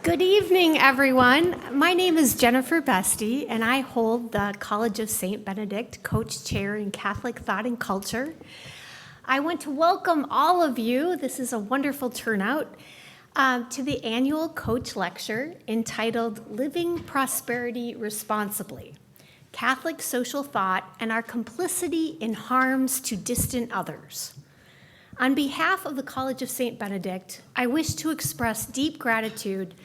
Good evening, everyone. My name is Jennifer Bestie, and I hold the College of St. Benedict Koch Chair in Catholic Thought and Culture. I want to welcome all of you, this is a wonderful turnout, to the annual Koch Lecture entitled Living Prosperity Responsibly, Catholic Social Thought and Our Complicity in Harms to Distant Others. On behalf of the College of St. Benedict, I wish to express deep gratitude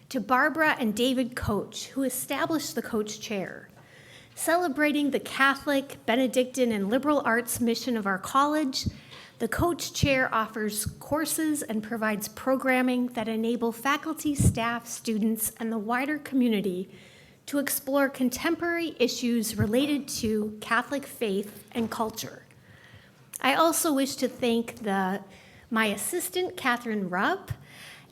to Barbara and David Koch, who established the Koch Chair. Celebrating the Catholic, Benedictine, and liberal arts mission of our college, the Koch Chair offers courses and provides programming that enable faculty, staff, students, and the wider community to explore contemporary issues related to Catholic faith and culture. I also wish to thank my assistant, Catherine Rupp,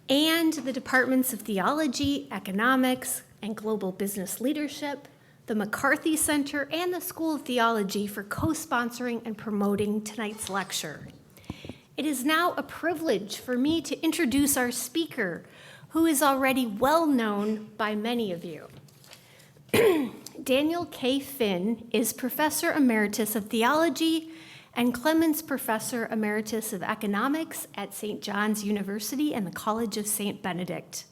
and the Departments of Theology, Economics, and Global Business Leadership, the McCarthy Center, and the School of Theology for co-sponsoring and promoting tonight's lecture. It is now a privilege for me to introduce our speaker, who is already well known by many of you. Daniel K. Finn is Professor Emeritus of Theology and Clements Professor Emeritus of Economics at St. John's University and the College of St. Benedict.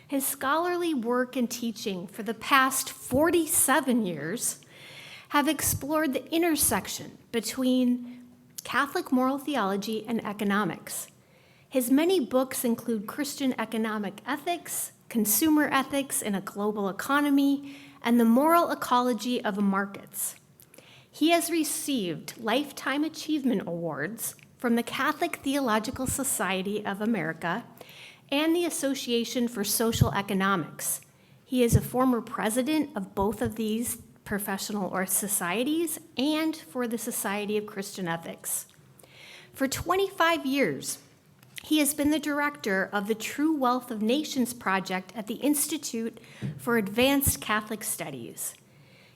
His scholarly work and teaching for the past 47 years have explored the intersection between Catholic moral theology and economics. His many books include Christian Economic Ethics, Consumer Ethics in a Global Economy, and The Moral Ecology of Markets. He has received Lifetime Achievement Awards from the Catholic Theological Society of America and the Association for Social Economics. He is a former president of both of these professional societies and for the Society of Christian Ethics. For 25 years, he has been the director of the True Wealth of Nations project at the Institute for Advanced Catholic Studies.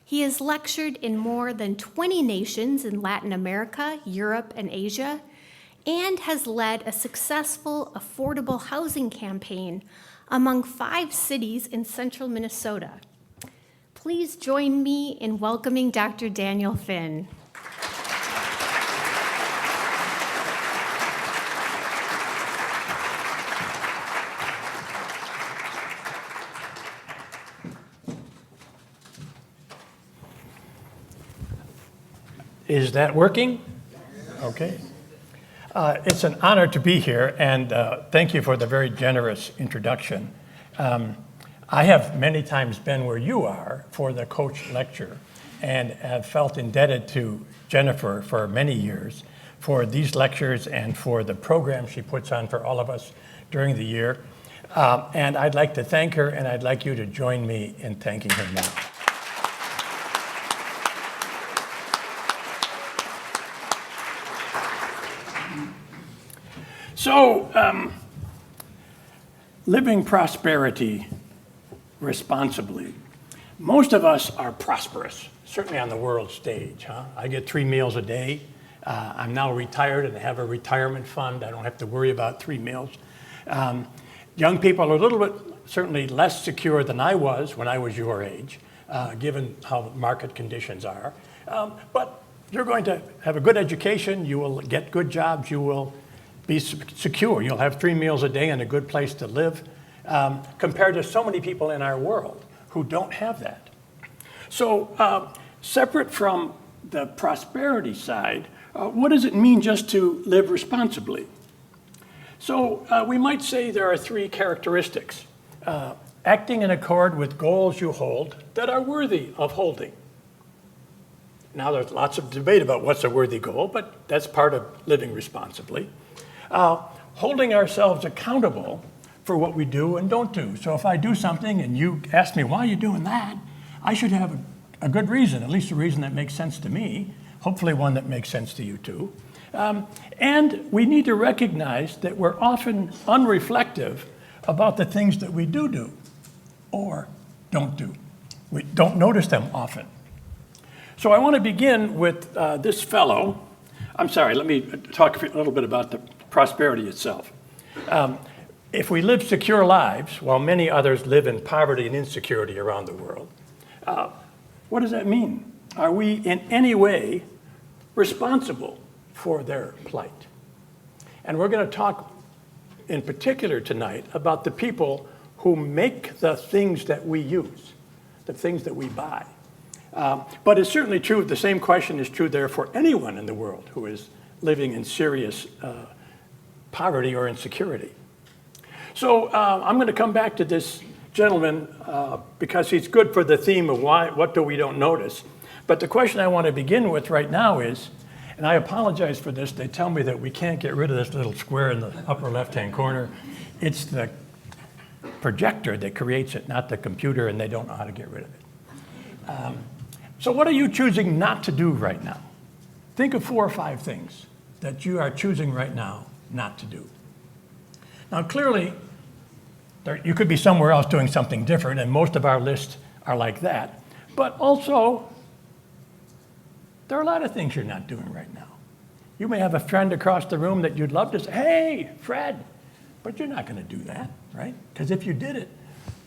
He has lectured in more than 20 nations in Latin America, Europe, and Asia, and has led a successful affordable housing campaign among 5 cities in central Minnesota. Please join me in welcoming Dr. Daniel Finn. Is that working? Okay. It's an honor to be here, and thank you for the very generous introduction. I have many times been where you are for the Koch lecture, and have felt indebted to Jennifer for many years for these lectures and for the program she puts on for all of us during the year. And I'd like to thank her, and I'd like you to join me in thanking her now. So, living prosperity responsibly. Most of us are prosperous, certainly on the world stage. I get 3 meals a day. I'm now retired and have a retirement fund. I don't have to worry about 3 meals. Young people are a little bit certainly less secure than I was when I was your age, given how market conditions are. But you're going to have a good education. You will get good jobs. You will be secure. You'll have 3 meals a day and a good place to live, compared to so many people in our world who don't have that. So separate from the prosperity side, what does it mean just to live responsibly? So we might say there are 3 characteristics. Acting in accord with goals you hold that are worthy of holding. Now there's lots of debate about what's a worthy goal, but that's part of living responsibly. Holding ourselves accountable for what we do and don't do. So if I do something and you ask me, why are you doing that? I should have a good reason, at least a reason that makes sense to me, hopefully one that makes sense to you too. And we need to recognize that we're often unreflective about the things that we do or don't do. We don't notice them often. So I want to begin with this fellow. I'm sorry, let me talk a little bit about the prosperity itself. if we live secure lives while many others live in poverty and insecurity around the world, what does that mean? Are we in any way responsible for their plight? And we're going to talk in particular tonight about the people who make the things that we use, the things that we buy. But it's certainly true, the same question is true there for anyone in the world who is living in serious poverty or insecurity. So I'm going to come back to this gentleman because he's good for the theme of what do we don't notice. But the question I want to begin with right now is, and I apologize for this, they tell me that we can't get rid of this little square in the upper left-hand corner. It's the projector that creates it, not the computer, and they don't know how to get rid of it. So what are you choosing not to do right now? Think of 4 or 5 things that you are choosing right now not to do. Now, clearly, you could be somewhere else doing something different, and most of our lists are like that. But also, there are a lot of things you're not doing right now. You may have a friend across the room that you'd love to say, hey, Fred, but you're not going to do that, right? Because if you did it,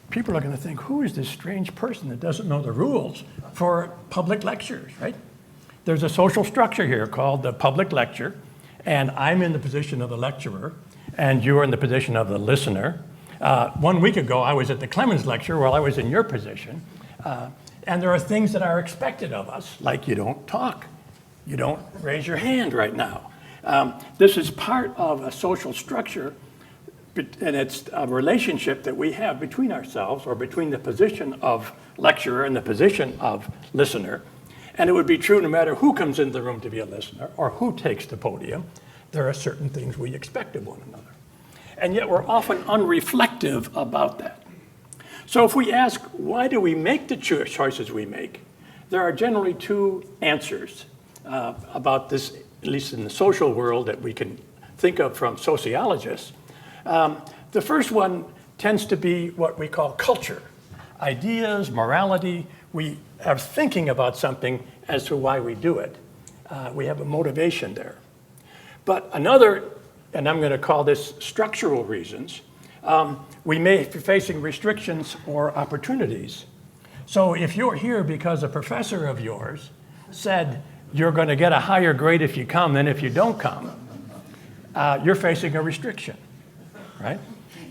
people are going to think, who is this strange person that doesn't know the rules for public lectures, right? There's a social structure here called the public lecture, and I'm in the position of the lecturer, and you're in the position of the listener. 1 week ago, I was at the Clemens lecture while I was in your position. And there are things that are expected of us, like you don't talk. You don't raise your hand right now. This is part of a social structure, and it's a relationship that we have between ourselves or between the position of lecturer and the position of listener. And it would be true no matter who comes into the room to be a listener or who takes the podium, there are certain things we expect of one another. And yet we're often unreflective about that. So if we ask, why do we make the choices we make? There are generally 2 answers about this, at least in the social world, that we can think of from sociologists. The first one tends to be what we call culture. Ideas, morality, we are thinking about something as to why we do it. We have a motivation there. But another, and I'm going to call this structural reasons, we may be facing restrictions or opportunities. So if you're here because a professor of yours said you're going to get a higher grade if you come than if you don't come, you're facing a restriction, right?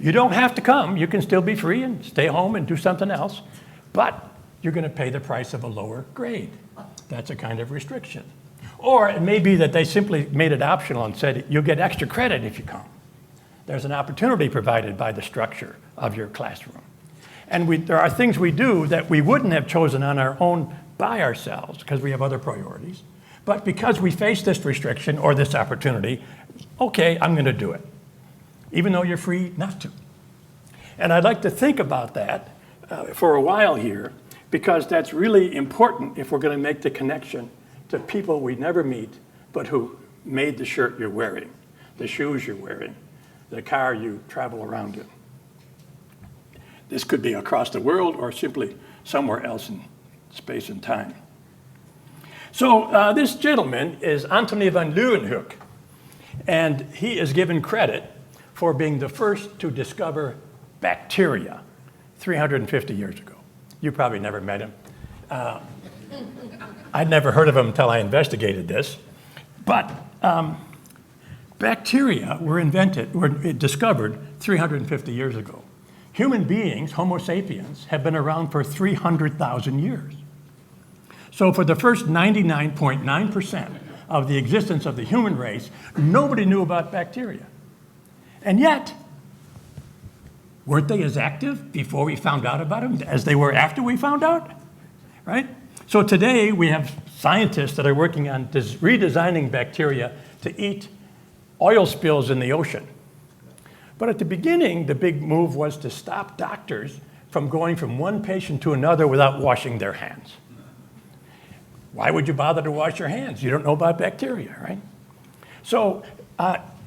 You don't have to come. You can still be free and stay home and do something else, but you're going to pay the price of a lower grade. That's a kind of restriction. Or it may be that they simply made it optional and said you'll get extra credit if you come. There's an opportunity provided by the structure of your classroom. And there are things we do that we wouldn't have chosen on our own by ourselves because we have other priorities. But because we face this restriction or this opportunity, okay, I'm going to do it, even though you're free not to. And I'd like to think about that for a while here, because that's really important if we're going to make the connection to people we never meet, but who made the shirt you're wearing, the shoes you're wearing, the car you travel around in. This could be across the world or simply somewhere else in space and time. So this gentleman is Antony van Leeuwenhoek, and he is given credit for being the first to discover bacteria 350 years ago. You probably never met him. I'd never heard of him until I investigated this. But bacteria were discovered 350 years ago. Human beings, Homo sapiens, have been around for 300,000 years. So for the first 99.9% of the existence of the human race, nobody knew about bacteria. And yet, weren't they as active before we found out about them as they were after we found out, right? So today we have scientists that are working on redesigning bacteria to eat oil spills in the ocean. But at the beginning, the big move was to stop doctors from going from one patient to another without washing their hands. Why would you bother to wash your hands? You don't know about bacteria, right? So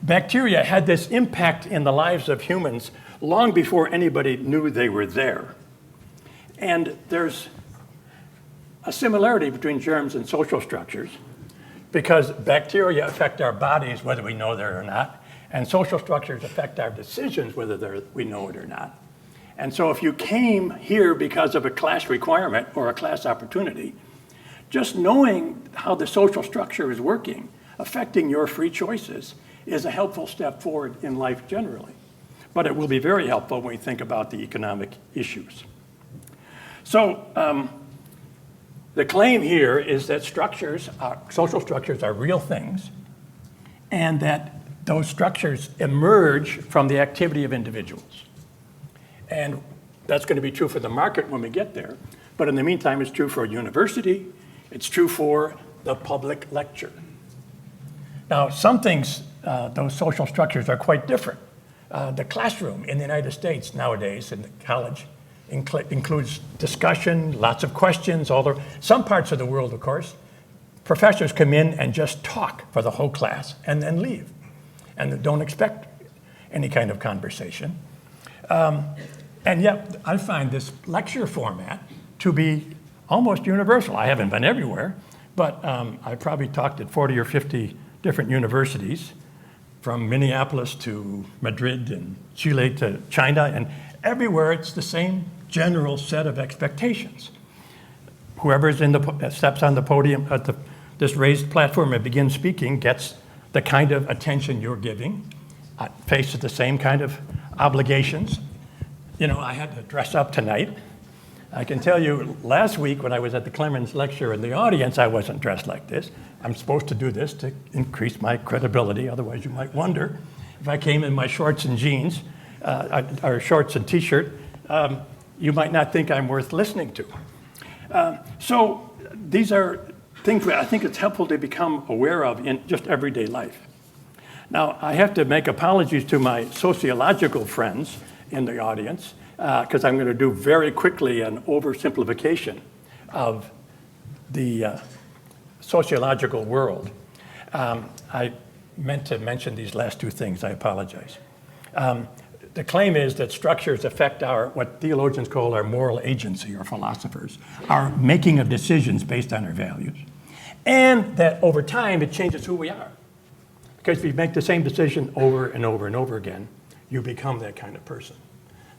bacteria had this impact in the lives of humans long before anybody knew they were there. And there's a similarity between germs and social structures, because bacteria affect our bodies whether we know they're or not, And social structures affect our decisions, whether we know it or not. And so if you came here because of a class requirement or a class opportunity, just knowing how the social structure is working, affecting your free choices, is a helpful step forward in life generally. But it will be very helpful when we think about the economic issues. So the claim here is that social structures are real things, and that those structures emerge from the activity of individuals. And that's going to be true for the market when we get there. But in the meantime, it's true for a university. It's true for the public lecture. Now, some things, those social structures are quite different. The classroom in the United States nowadays in the college includes discussion, lots of questions, although some parts of the world, of course, professors come in and just talk for the whole class and then leave. And don't expect any kind of conversation. And yet, I find this lecture format to be almost universal. I haven't been everywhere, but I probably talked at 40 or 50 different universities, from Minneapolis to Madrid and Chile to China, and everywhere it's the same general set of expectations. Whoever steps on the podium at this raised platform and begins speaking gets the kind of attention you're giving, faces the same kind of obligations. You know, I had to dress up tonight. I can tell you, last week when I was at the Clemens lecture in the audience, I wasn't dressed like this. I'm supposed to do this to increase my credibility, otherwise you might wonder. If I came in my shorts and jeans, or shorts and t-shirt, you might not think I'm worth listening to. So these are things that I think it's helpful to become aware of in just everyday life. Now, I have to make apologies to my sociological friends in the audience, because I'm going to do very quickly an oversimplification of the sociological world. I meant to mention these last two things. I apologize. The claim is that structures affect what theologians call our moral agency, or philosophers, our making of decisions based on our values, and that over time it changes who we are. Because if you make the same decision over and over and over again, you become that kind of person.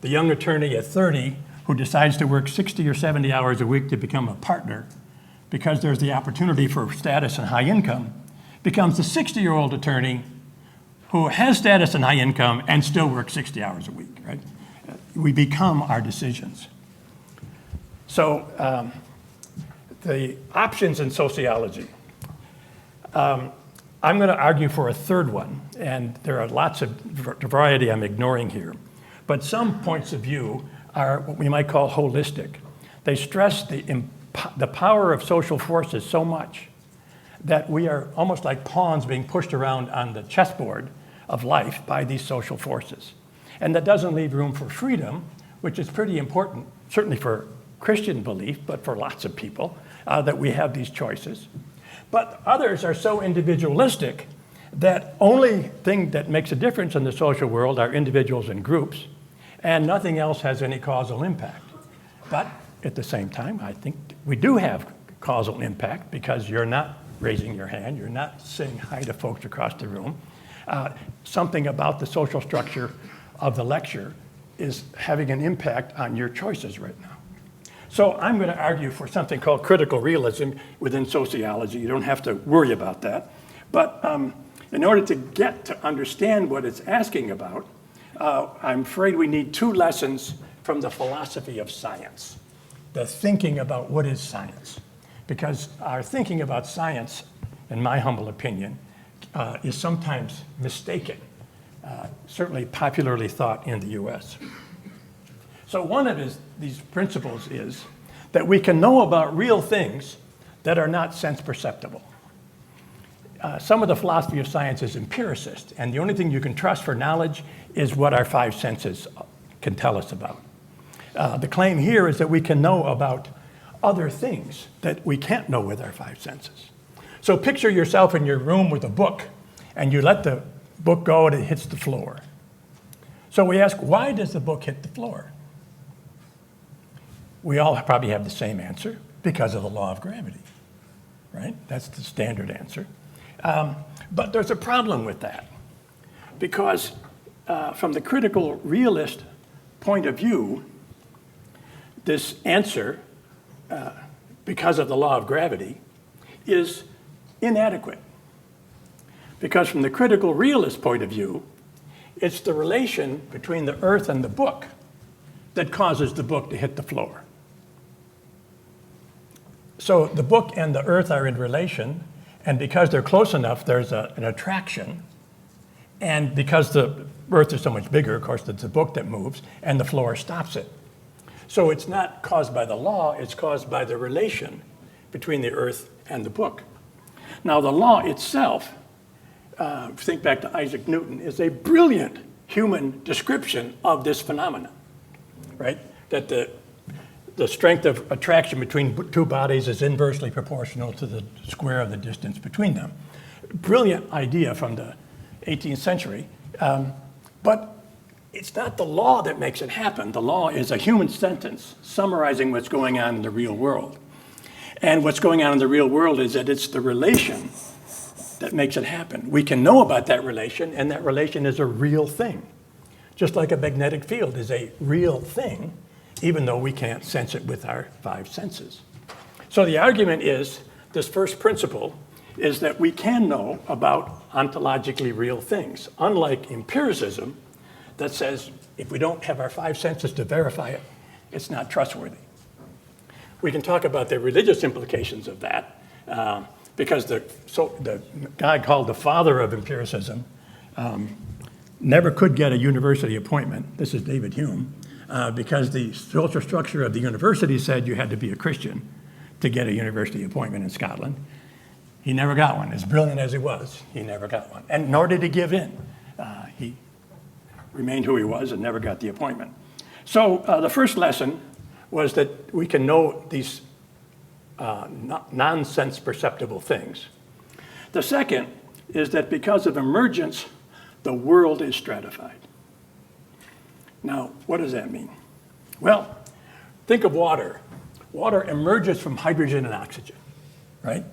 The young attorney at 30 who decides to work 60 or 70 hours a week to become a partner because there's the opportunity for status and high income becomes the 60-year-old attorney who has status and high income and still works 60 hours a week, right? We become our decisions. So the options in sociology. I'm going to argue for a third one, and there are lots of variety I'm ignoring here. But some points of view are what we might call holistic. They stress the power of social forces so much that we are almost like pawns being pushed around on the chessboard of life by these social forces. And that doesn't leave room for freedom, which is pretty important, certainly for Christian belief, but for lots of people, that we have these choices. But others are so individualistic that only thing that makes a difference in the social world are individuals and groups, and nothing else has any causal impact. But at the same time, I think we do have causal impact because you're not raising your hand, you're not saying hi to folks across the room. Something about the social structure of the lecture is having an impact on your choices right now. So I'm going to argue for something called critical realism within sociology. You don't have to worry about that. But in order to get to understand what it's asking about, I'm afraid we need two lessons from the philosophy of science, the thinking about what is science. Because our thinking about science, in my humble opinion, is sometimes mistaken, certainly popularly thought in the US. So one of these principles is that we can know about real things that are not sense perceptible. Some of the philosophy of science is empiricist, and the only thing you can trust for knowledge is what our five senses can tell us about. The claim here is that we can know about other things that we can't know with our five senses. So picture yourself in your room with a book, and you let the book go and it hits the floor. So we ask, why does the book hit the floor? We all probably have the same answer, because of the law of gravity, right? That's the standard answer. But there's a problem with that. Because from the critical realist point of view, this answer, because of the law of gravity, is inadequate. Because from the critical realist point of view, it's the relation between the earth and the book that causes the book to hit the floor. So the book and the earth are in relation, and because they're close enough, there's an attraction. And because the earth is so much bigger, of course, it's the book that moves, and the floor stops it. So it's not caused by the law, it's caused by the relation between the earth and the book. Now, the law itself, think back to Isaac Newton, is a brilliant human description of this phenomenon, right? That the strength of attraction between two bodies is inversely proportional to the square of the distance between them. Brilliant idea from the 18th century, but it's not the law that makes it happen. The law is a human sentence summarizing what's going on in the real world. And what's going on in the real world is that it's the relation that makes it happen. We can know about that relation, and that relation is a real thing. Just like a magnetic field is a real thing, even though we can't sense it with our five senses. So the argument is, this first principle is that we can know about ontologically real things, unlike empiricism that says if we don't have our five senses to verify it, it's not trustworthy. We can talk about the religious implications of that, because the guy called the father of empiricism never could get a university appointment. This is David Hume, because the social structure of the university said you had to be a Christian to get a university appointment in Scotland. He never got one. As brilliant as he was, he never got one. And nor did he give in. He remained who he was and never got the appointment. So the first lesson was that we can know these nonsense perceptible things. The second is that because of emergence, the world is stratified. Now, what does that mean? Well, think of water. Water emerges from hydrogen and oxygen, right?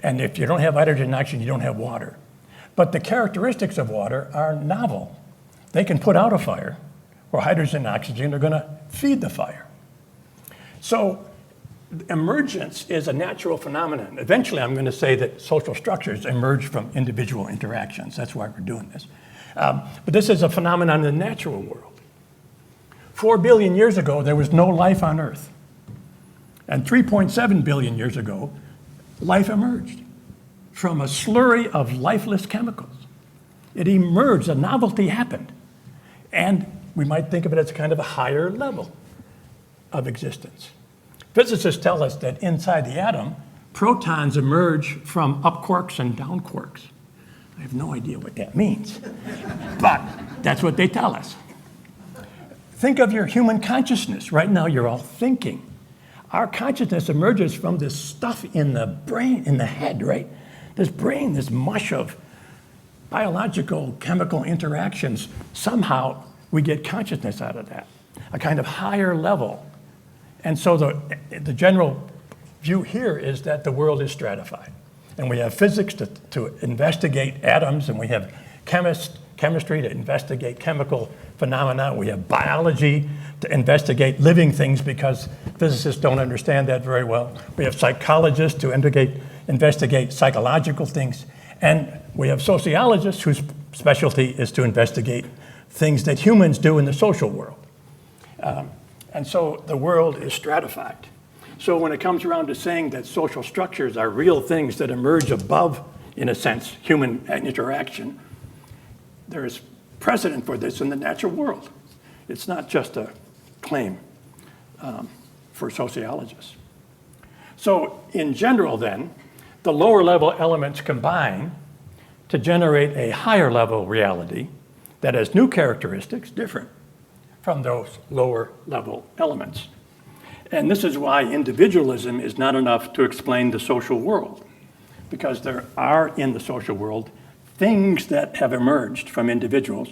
And if you don't have hydrogen and oxygen, you don't have water. But the characteristics of water are novel. They can put out a fire, where hydrogen and oxygen are going to feed the fire. So emergence is a natural phenomenon. Eventually, I'm going to say that social structures emerge from individual interactions. That's why we're doing this. But this is a phenomenon in the natural world. 4 billion years ago, there was no life on Earth. And 3.7 billion years ago, life emerged from a slurry of lifeless chemicals. It emerged, a novelty happened. And we might think of it as kind of a higher level of existence. Physicists tell us that inside the atom, protons emerge from up quarks and down quarks. I have no idea what that means, but that's what they tell us. Think of your human consciousness. Right now, you're all thinking. Our consciousness emerges from this stuff in the brain, in the head, right? This brain, this mush of biological, chemical interactions. Somehow, we get consciousness out of that, a kind of higher level. And so the general view here is that the world is stratified. And we have physics to investigate atoms, and we have chemistry to investigate chemical phenomena. We have biology to investigate living things because physicists don't understand that very well. We have psychologists to investigate psychological things. And we have sociologists whose specialty is to investigate things that humans do in the social world. And so the world is stratified. So when it comes around to saying that social structures are real things that emerge above, in a sense, human interaction, there is precedent for this in the natural world. It's not just a claim for sociologists. So in general then, the lower level elements combine to generate a higher level reality that has new characteristics different from those lower level elements. And this is why individualism is not enough to explain the social world, because there are in the social world things that have emerged from individuals,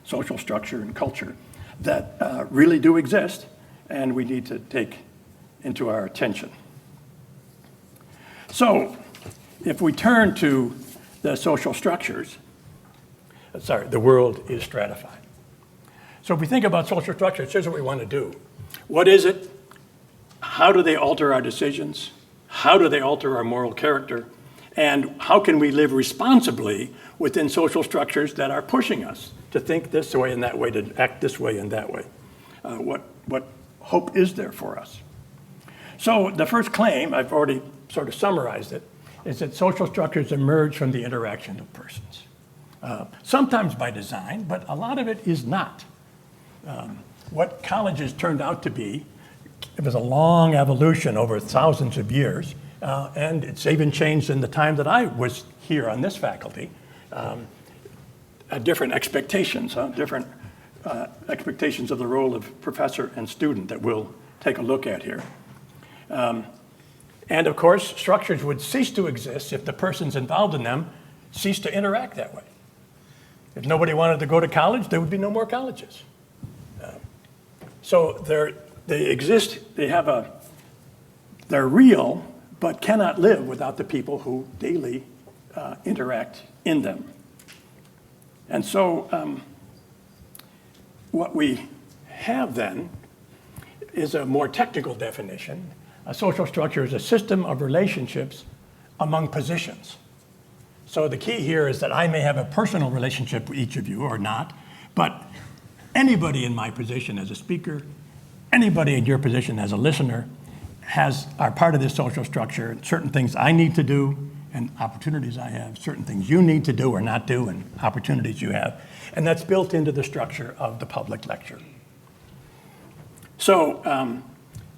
social structure and culture, that really do exist, and we need to take into our attention. So if we turn to the social structures, the world is stratified. So if we think about social structures, here's what we want to do. What is it? How do they alter our decisions? How do they alter our moral character? And how can we live responsibly within social structures that are pushing us to think this way and that way, to act this way and that way? What hope is there for us? So the first claim, I've already sort of summarized it, is that social structures emerge from the interaction of persons. Sometimes by design, but a lot of it is not. What colleges turned out to be, it was a long evolution over thousands of years, and it's even changed in the time that I was here on this faculty. Different expectations, different expectations of the role of professor and student that we'll take a look at here. And of course, structures would cease to exist if the persons involved in them ceased to interact that way. If nobody wanted to go to college, there would be no more colleges. So they exist, they're real, but cannot live without the people who daily interact in them. And so what we have then is a more technical definition. A social structure is a system of relationships among positions. So the key here is that I may have a personal relationship with each of you or not, but anybody in my position as a speaker, anybody in your position as a listener are part of this social structure. Certain things I need to do and opportunities I have, certain things you need to do or not do and opportunities you have. And that's built into the structure of the public lecture. So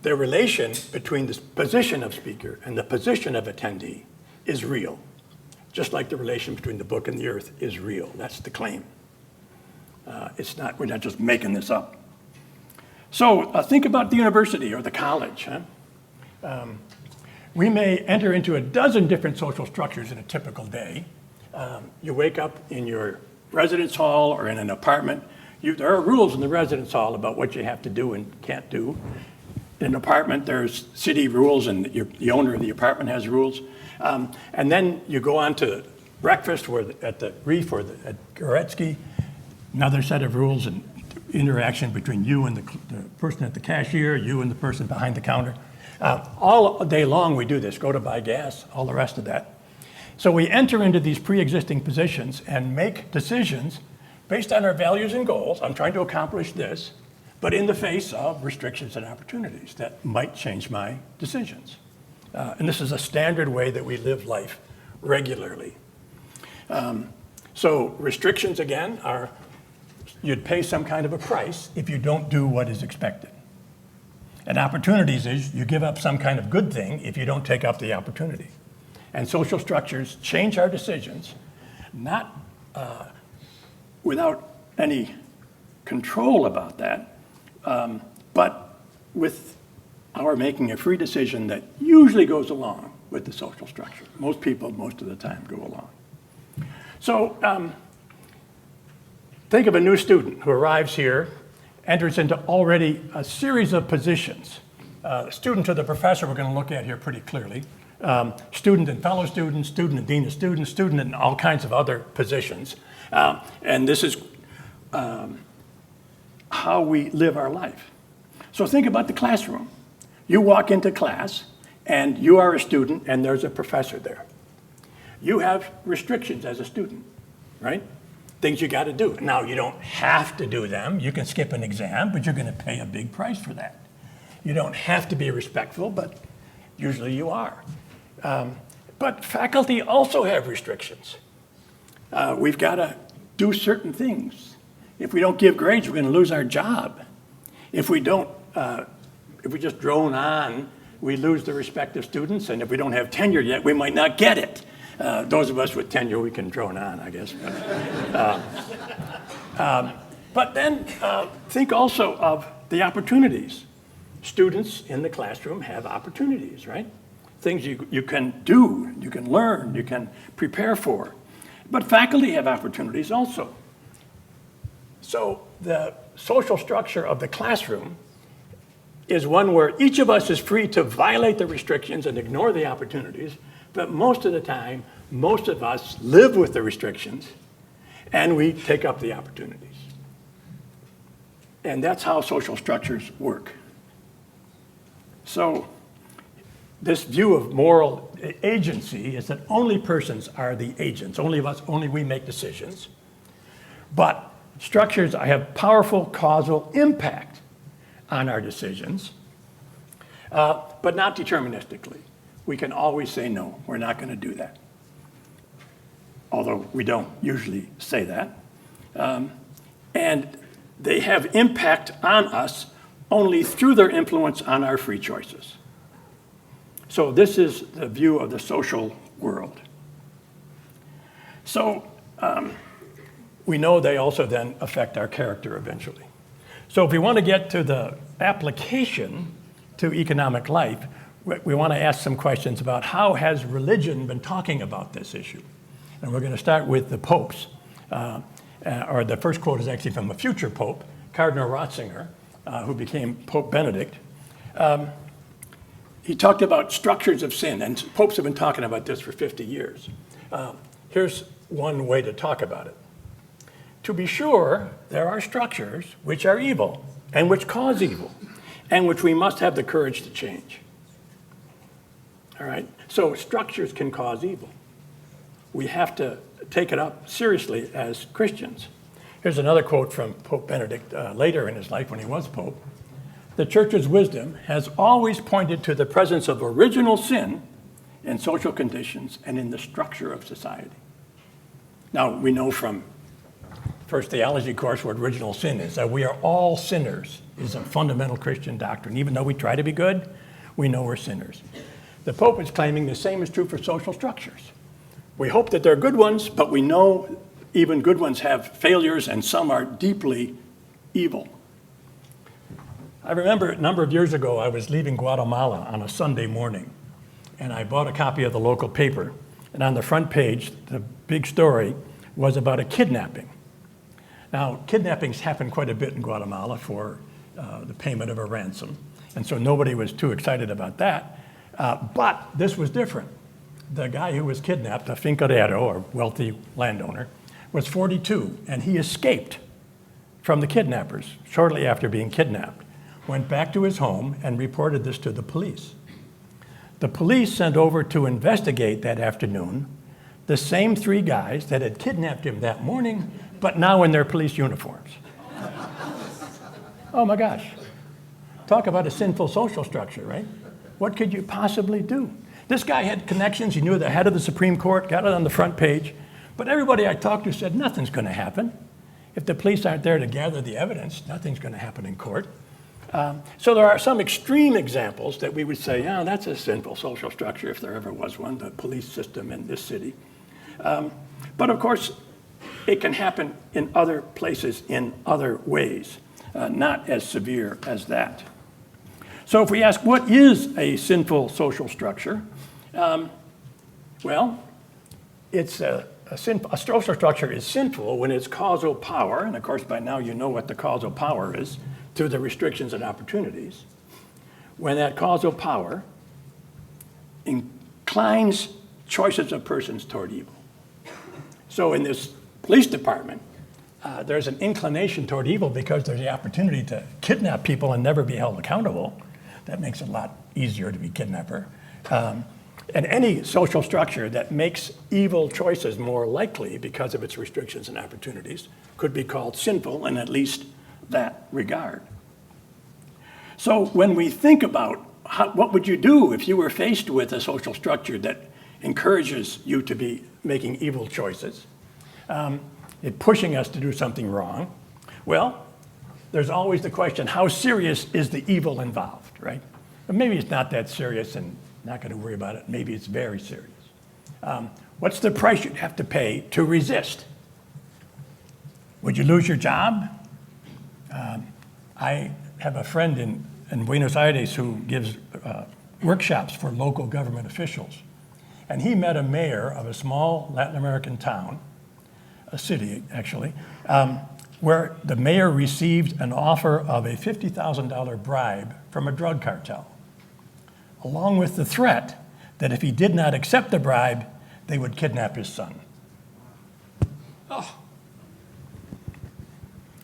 the relation between the position of speaker and the position of attendee is real, just like the relation between the book and the earth is real. That's the claim. We're not just making this up. So think about the university or the college. We may enter into a dozen different social structures in a typical day. You wake up in your residence hall or in an apartment. There are rules in the residence hall about what you have to do and can't do. In an apartment, there's city rules, and the owner of the apartment has rules. And then you go on to breakfast at the Reef or at Gorecki, another set of rules and interaction between you and the person at the cashier, you and the person behind the counter. All day long we do this, go to buy gas, all the rest of that. So we enter into these pre-existing positions and make decisions based on our values and goals. I'm trying to accomplish this, but in the face of restrictions and opportunities that might change my decisions. And this is a standard way that we live life regularly. So restrictions, again, are you'd pay some kind of a price if you don't do what is expected. And opportunities is you give up some kind of good thing if you don't take up the opportunity. And social structures change our decisions, not without any control about that, but with our making a free decision that usually goes along with the social structure. Most people, most of the time, go along. So think of a new student who arrives here, enters into already a series of positions. Student to the professor we're going to look at here pretty clearly. Student and fellow student, student and dean of students, student and all kinds of other positions. And this is how we live our life. So think about the classroom. You walk into class and you are a student and there's a professor there. You have restrictions as a student, right? Things you got to do. Now, you don't have to do them. You can skip an exam, but you're going to pay a big price for that. You don't have to be respectful, but usually you are. But faculty also have restrictions. We've got to do certain things. If we don't give grades, we're going to lose our job. If we just drone on, we lose the respect of students, and if we don't have tenure yet, we might not get it. Those of us with tenure, we can drone on, I guess. But then think also of the opportunities. Students in the classroom have opportunities, right? Things you can do, you can learn, you can prepare for. But faculty have opportunities also. So the social structure of the classroom is one where each of us is free to violate the restrictions and ignore the opportunities, but most of the time, most of us live with the restrictions and we take up the opportunities. And that's how social structures work. So this view of moral agency is that only persons are the agents, only we make decisions. But structures have powerful causal impact on our decisions, but not deterministically. We can always say, no, we're not going to do that. Although we don't usually say that. And they have impact on us only through their influence on our free choices. So this is the view of the social world. So we know they also then affect our character eventually. So if we want to get to the application to economic life, we want to ask some questions about how has religion been talking about this issue? And we're going to start with the popes. Or the first quote is actually from a future pope, Cardinal Ratzinger, who became Pope Benedict. He talked about structures of sin, and popes have been talking about this for 50 years. Here's one way to talk about it. To be sure, there are structures which are evil and which cause evil, and which we must have the courage to change. All right? So structures can cause evil. We have to take it up seriously as Christians. Here's another quote from Pope Benedict later in his life when he was Pope. The Church's wisdom has always pointed to the presence of original sin in social conditions and in the structure of society. Now, we know from first theology course what original sin is, that we are all sinners is a fundamental Christian doctrine. Even though we try to be good, we know we're sinners. The Pope is claiming the same is true for social structures. We hope that they're good ones, but we know even good ones have failures and some are deeply evil. I remember a number of years ago, I was leaving Guatemala on a Sunday morning, and I bought a copy of the local paper. And on the front page, the big story was about a kidnapping. Now, kidnappings happen quite a bit in Guatemala for the payment of a ransom. And so nobody was too excited about that. But this was different. The guy who was kidnapped, a fincadero, or wealthy landowner, was 42, and he escaped from the kidnappers shortly after being kidnapped, went back to his home and reported this to the police. The police sent over to investigate that afternoon the same 3 guys that had kidnapped him that morning, but now in their police uniforms. Oh my gosh. Talk about a sinful social structure, right? What could you possibly do? This guy had connections. He knew the head of the Supreme Court, got it on the front page. But everybody I talked to said nothing's going to happen. If the police aren't there to gather the evidence, nothing's going to happen in court. So there are some extreme examples that we would say, oh, that's a sinful social structure if there ever was one, the police system in this city. But of course, it can happen in other places in other ways, not as severe as that. So if we ask, what is a sinful social structure? Well, it's a social structure is sinful when its causal power, and of course by now you know what the causal power is, through the restrictions and opportunities, when that causal power inclines choices of persons toward evil. So in this police department, there's an inclination toward evil because there's the opportunity to kidnap people and never be held accountable. That makes it a lot easier to be kidnapper. And any social structure that makes evil choices more likely because of its restrictions and opportunities could be called sinful in at least that regard. So when we think about what would you do if you were faced with a social structure that encourages you to be making evil choices, pushing us to do something wrong, well, there's always the question, how serious is the evil involved, right? But maybe it's not that serious and not going to worry about it. Maybe it's very serious. What's the price you'd have to pay to resist? Would you lose your job? I have a friend in Buenos Aires who gives workshops for local government officials. And he met a mayor of a small Latin American town, a city actually, where the mayor received an offer of a $50,000 bribe from a drug cartel, along with the threat that if he did not accept the bribe, they would kidnap his son. Oh,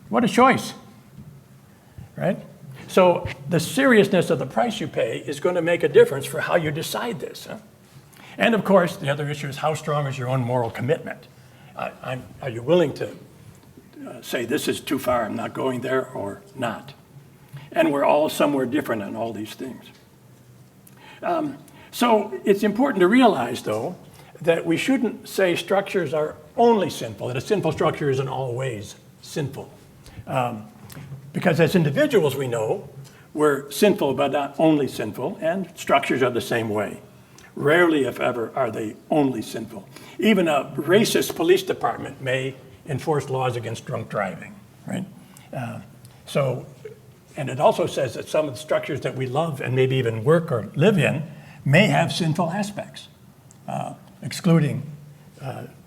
What a choice, right? So the seriousness of the price you pay is going to make a difference for how you decide this. Huh? And of course, the other issue is how strong is your own moral commitment? Are you willing to say this is too far, I'm not going there, or not? And we're all somewhere different on all these things. So it's important to realize, though, that we shouldn't say structures are only sinful, that a sinful structure isn't always sinful. Because as individuals, we know we're sinful, but not only sinful, and structures are the same way. Rarely, if ever, are they only sinful. Even a racist police department may enforce laws against drunk driving, right? And it also says that some of the structures that we love and maybe even work or live in may have sinful aspects, excluding,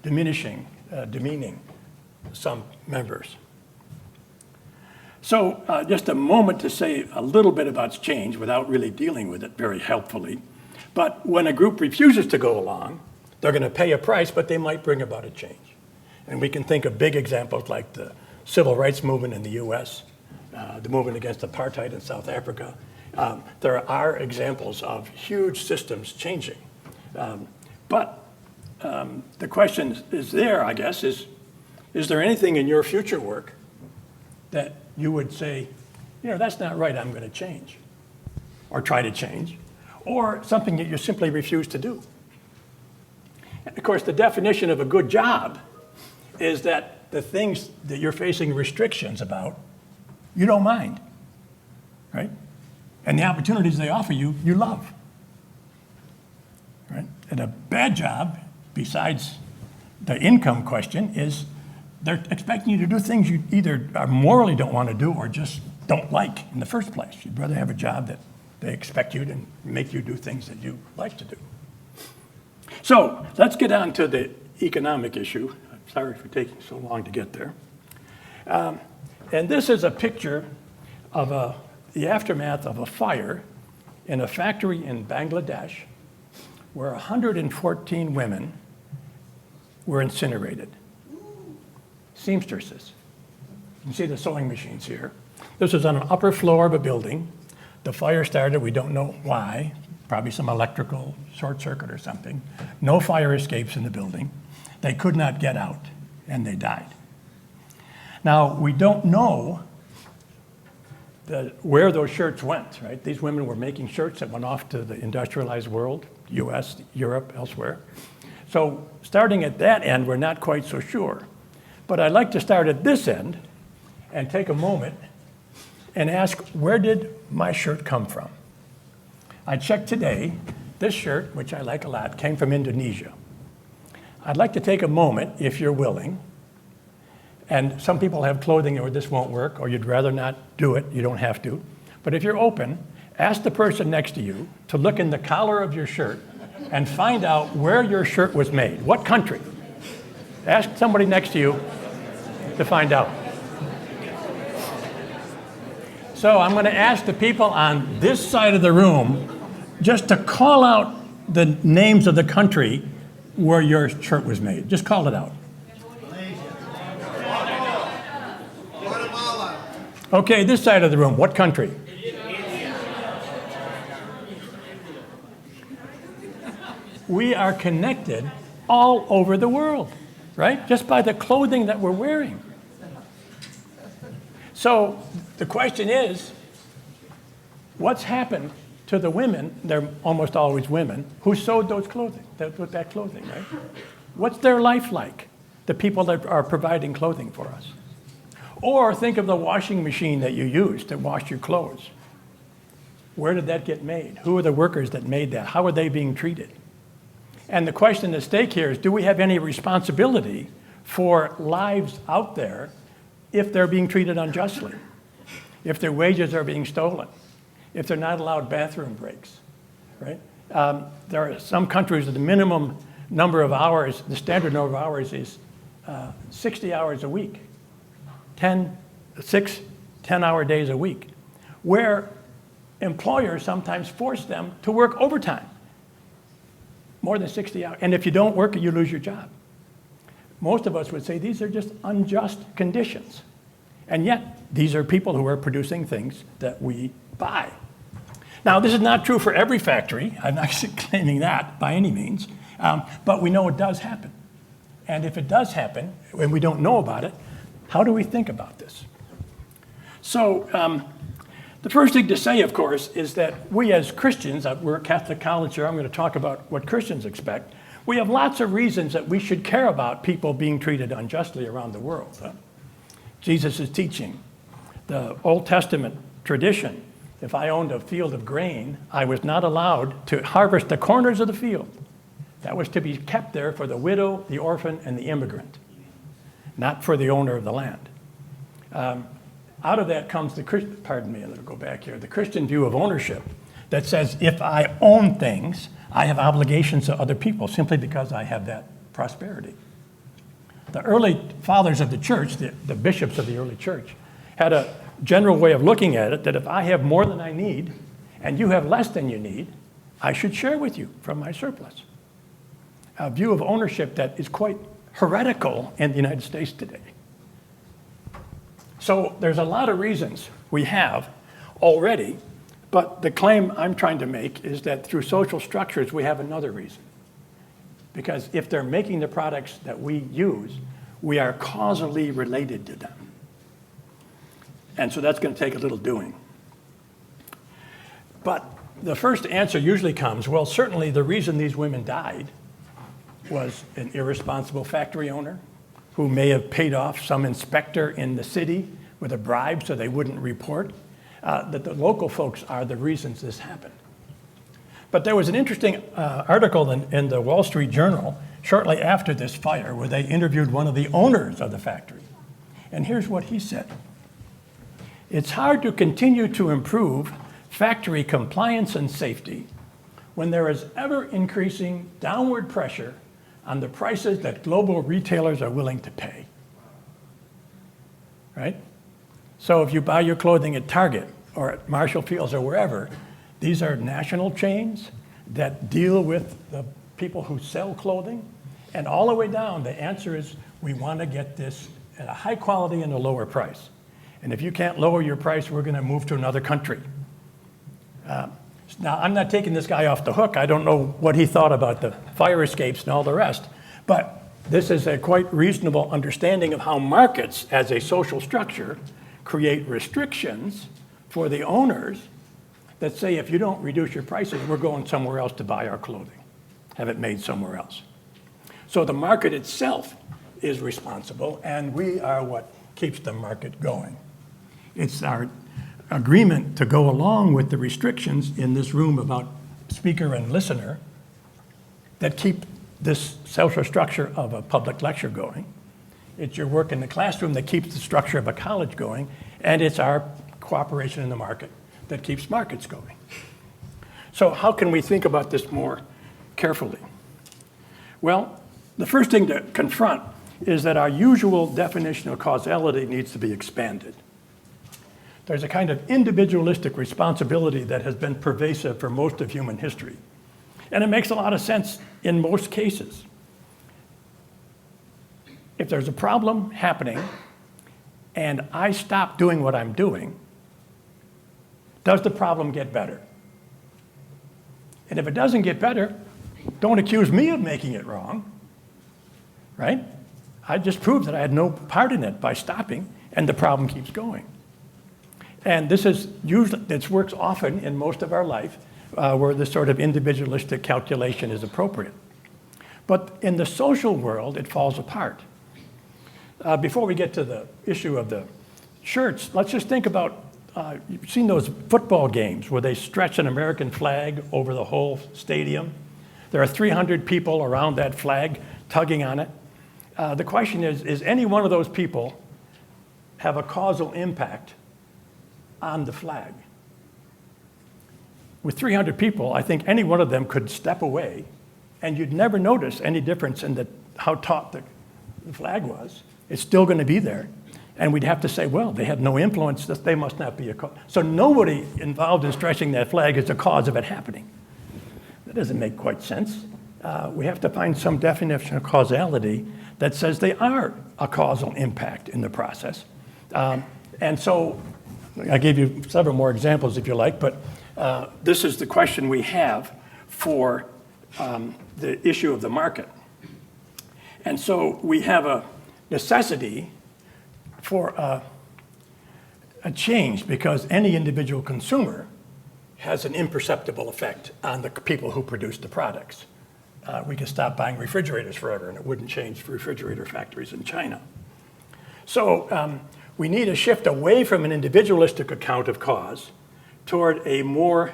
demeaning some members. So just a moment to say a little bit about change without really dealing with it very helpfully. But when a group refuses to go along, they're going to pay a price, but they might bring about a change. And we can think of big examples like the civil rights movement in the US, the movement against apartheid in South Africa. There are examples of huge systems changing. But the question is there, I guess, is there anything in your future work that you would say, that's not right, I'm going to change, or try to change, or something that you simply refuse to do? And of course, the definition of a good job is that the things that you're facing restrictions about, you don't mind, right? And the opportunities they offer you, you love, right? And a bad job, besides the income question, is they're expecting you to do things you either morally don't want to do or just don't like in the first place. You'd rather have a job that they expect you to make you do things that you like to do. So let's get on to the economic issue. I'm sorry for taking so long to get there. And this is a picture of the aftermath of a fire in a factory in Bangladesh where 114 women were incinerated. Seamstresses. You can see the sewing machines here. This was on an upper floor of a building. The fire started, we don't know why, probably some electrical short circuit or something. No fire escapes in the building. They could not get out, and they died. Now, we don't know where those shirts went, right? These women were making shirts that went off to the industrialized world, US, Europe, elsewhere. So starting at that end, we're not quite so sure. But I'd like to start at this end and take a moment and ask, where did my shirt come from? I checked today, this shirt, which I like a lot, came from Indonesia. I'd like to take a moment, if you're willing, and some people have clothing where this won't work, or you'd rather not do it, you don't have to. But if you're open, ask the person next to you to look in the collar of your shirt and find out where your shirt was made, what country. Ask somebody next to you to find out. So I'm going to ask the people on this side of the room just to call out the names of the country where your shirt was made. Just call it out. Okay, this side of the room, what country? We are connected all over the world, right? Just by the clothing that we're wearing. So the question is, what's happened to the women, they're almost always women, who sewed those clothing, that clothing, right? What's their life like, the people that are providing clothing for us? Or think of the washing machine that you use to wash your clothes. Where did that get made? Who are the workers that made that? How are they being treated? And the question at stake here is, do we have any responsibility for lives out there if they're being treated unjustly, if their wages are being stolen, if they're not allowed bathroom breaks, right? There are some countries where the minimum number of hours, the standard number of hours is 60 hours a week, 10-hour days a week, where employers sometimes force them to work overtime, more than 60 hours. And if you don't work it, you lose your job. Most of us would say these are just unjust conditions. And yet, these are people who are producing things that we buy. Now, this is not true for every factory. I'm not claiming that by any means. But we know it does happen. And if it does happen, and we don't know about it, how do we think about this? So the first thing to say, of course, is that we as Christians, we're a Catholic college here, I'm going to talk about what Christians expect. We have lots of reasons that we should care about people being treated unjustly around the world. Jesus' teaching, the Old Testament tradition. If I owned a field of grain, I was not allowed to harvest the corners of the field. That was to be kept there for the widow, the orphan, and the immigrant, not for the owner of the land. Out of that comes the Christian view of ownership that says if I own things, I have obligations to other people simply because I have that prosperity. The early fathers of the church, the bishops of the early church, had a general way of looking at it that if I have more than I need and you have less than you need, I should share with you from my surplus. A view of ownership that is quite heretical in the United States today. So there's a lot of reasons we have already, but the claim I'm trying to make is that through social structures we have another reason. Because if they're making the products that we use, we are causally related to them. And so that's going to take a little doing. But the first answer usually comes, well, certainly the reason these women died was an irresponsible factory owner who may have paid off some inspector in the city with a bribe so they wouldn't report, that the local folks are the reasons this happened. But there was an interesting article in the Wall Street Journal shortly after this fire where they interviewed one of the owners of the factory. And here's what he said. It's hard to continue to improve factory compliance and safety when there is ever increasing downward pressure on the prices that global retailers are willing to pay. Right? So if you buy your clothing at Target or at Marshall Field's or wherever, these are national chains that deal with the people who sell clothing. And all the way down, the answer is we want to get this at a high quality and a lower price. And if you can't lower your price, we're going to move to another country. Now, I'm not taking this guy off the hook. I don't know what he thought about the fire escapes and all the rest. But this is a quite reasonable understanding of how markets, as a social structure, create restrictions for the owners that say, if you don't reduce your prices, we're going somewhere else to buy our clothing, have it made somewhere else. So the market itself is responsible, and we are what keeps the market going. It's our agreement to go along with the restrictions in this room about speaker and listener that keep this social structure of a public lecture going. It's your work in the classroom that keeps the structure of a college going, and it's our cooperation in the market that keeps markets going. So how can we think about this more carefully? Well, the first thing to confront is that our usual definition of causality needs to be expanded. There's a kind of individualistic responsibility that has been pervasive for most of human history. And it makes a lot of sense in most cases. If there's a problem happening and I stop doing what I'm doing, does the problem get better? And if it doesn't get better, don't accuse me of making it wrong, right? I just proved that I had no part in it by stopping, and the problem keeps going. And this works often in most of our life where this sort of individualistic calculation is appropriate. But in the social world, it falls apart. Before we get to the issue of the shirts, let's just think about, you've seen those football games where they stretch an American flag over the whole stadium. There are 300 people around that flag tugging on it. The question is any one of those people have a causal impact on the flag? With 300 people, I think any one of them could step away and you'd never notice any difference in how taut the flag was. It's still going to be there. And we'd have to say, well, they had no influence, that they must not be a cause. So nobody involved in stretching that flag is a cause of it happening. That doesn't make quite sense. We have to find some definition of causality that says they are a causal impact in the process. And so I gave you several more examples if you like, but this is the question we have for the issue of the market. And so we have a necessity for a change because any individual consumer has an imperceptible effect on the people who produce the products. We could stop buying refrigerators forever and it wouldn't change refrigerator factories in China. So we need a shift away from an individualistic account of cause toward a more,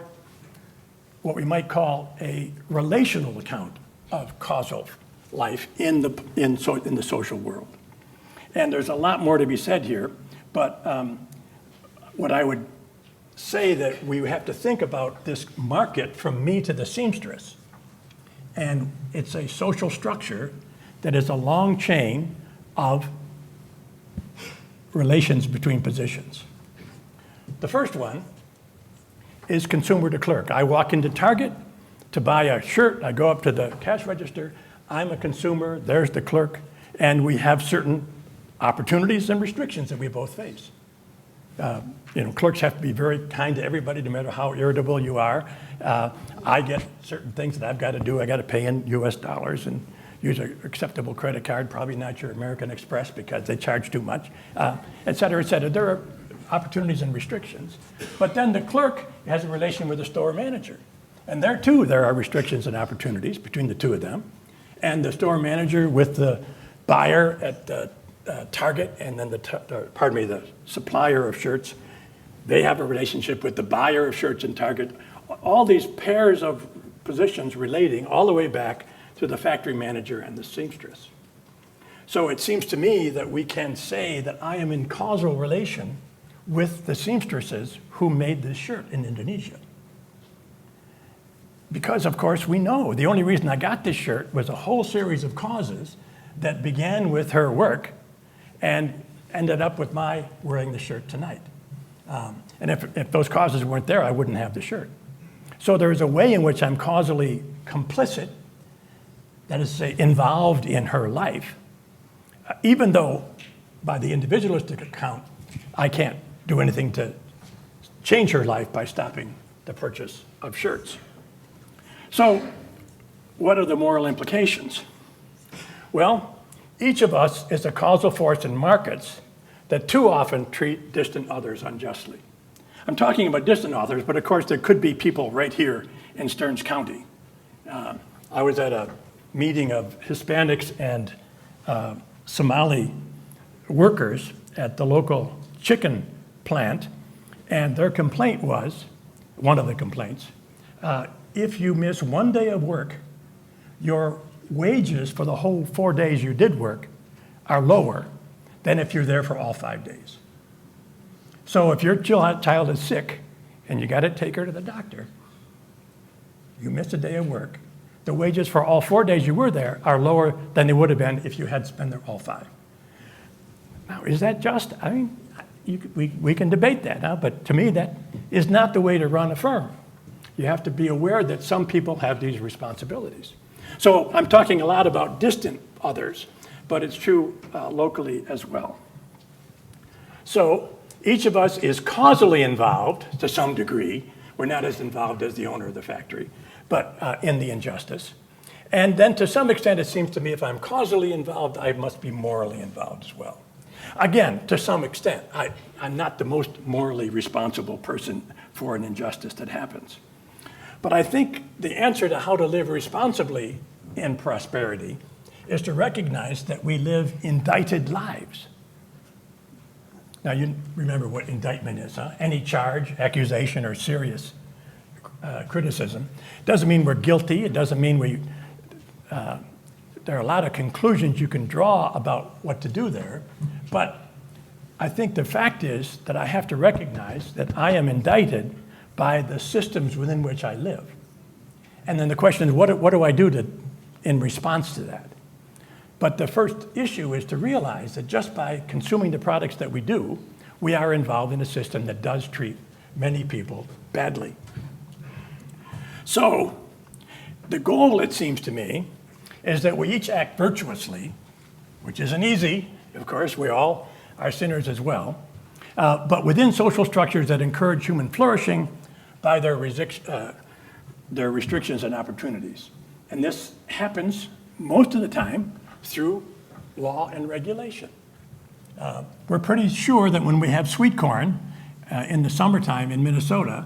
what we might call a relational account of causal life in the social world. And there's a lot more to be said here, but what I would say that we have to think about this market from me to the seamstress. And it's a social structure that is a long chain of relations between positions. The first one is consumer to clerk. I walk into Target to buy a shirt. I go up to the cash register. I'm a consumer. There's the clerk. And we have certain opportunities and restrictions that we both face. Clerks have to be very kind to everybody, no matter how irritable you are. I get certain things that I've got to do. I got to pay in US dollars and use an acceptable credit card, probably not your American Express because they charge too much, et cetera, et cetera. There are opportunities and restrictions. But then the clerk has a relation with the store manager. And there too, there are restrictions and opportunities between the two of them. And the store manager with the buyer at Target and then the supplier of shirts, they have a relationship with the buyer of shirts in Target. All these pairs of positions relating all the way back to the factory manager and the seamstress. So it seems to me that we can say that I am in causal relation with the seamstresses who made this shirt in Indonesia. Because, of course, we know the only reason I got this shirt was a whole series of causes that began with her work and ended up with my wearing the shirt tonight. And if those causes weren't there, I wouldn't have the shirt. So there is a way in which I'm causally complicit, that is to say, involved in her life, even though by the individualistic account, I can't do anything to change her life by stopping the purchase of shirts. So what are the moral implications? Well, each of us is a causal force in markets that too often treat distant others unjustly. I'm talking about distant others, but of course there could be people right here in Stearns County. I was at a meeting of Hispanics and Somali workers at the local chicken plant, and their complaint was, one of the complaints, if you miss one day of work, your wages for the whole 4 days you did work are lower than if you're there for all 5 days. So if your child is sick and you got to take her to the doctor, you missed a day of work, the wages for all 4 days you were there are lower than they would have been if you had spent there all 5. Now, is that just? I mean, we can debate that, huh? But to me, that is not the way to run a firm. You have to be aware that some people have these responsibilities. So I'm talking a lot about distant others, but it's true locally as well. So each of us is causally involved to some degree. We're not as involved as the owner of the factory, but in the injustice. And then to some extent, it seems to me if I'm causally involved, I must be morally involved as well. Again, to some extent, I'm not the most morally responsible person for an injustice that happens. But I think the answer to how to live responsibly in prosperity is to recognize that we live indicted lives. Now, you remember what indictment is, huh? Any charge, accusation, or serious criticism. Doesn't mean we're guilty. It doesn't mean there are a lot of conclusions you can draw about what to do there. But I think the fact is that I have to recognize that I am indicted by the systems within which I live. And then the question is, what do I do in response to that? But the first issue is to realize that just by consuming the products that we do, we are involved in a system that does treat many people badly. So the goal, it seems to me, is that we each act virtuously, which isn't easy. Of course, we all are sinners as well. but within social structures that encourage human flourishing by their restrictions and opportunities. And this happens most of the time through law and regulation. We're pretty sure that when we have sweet corn in the summertime in Minnesota,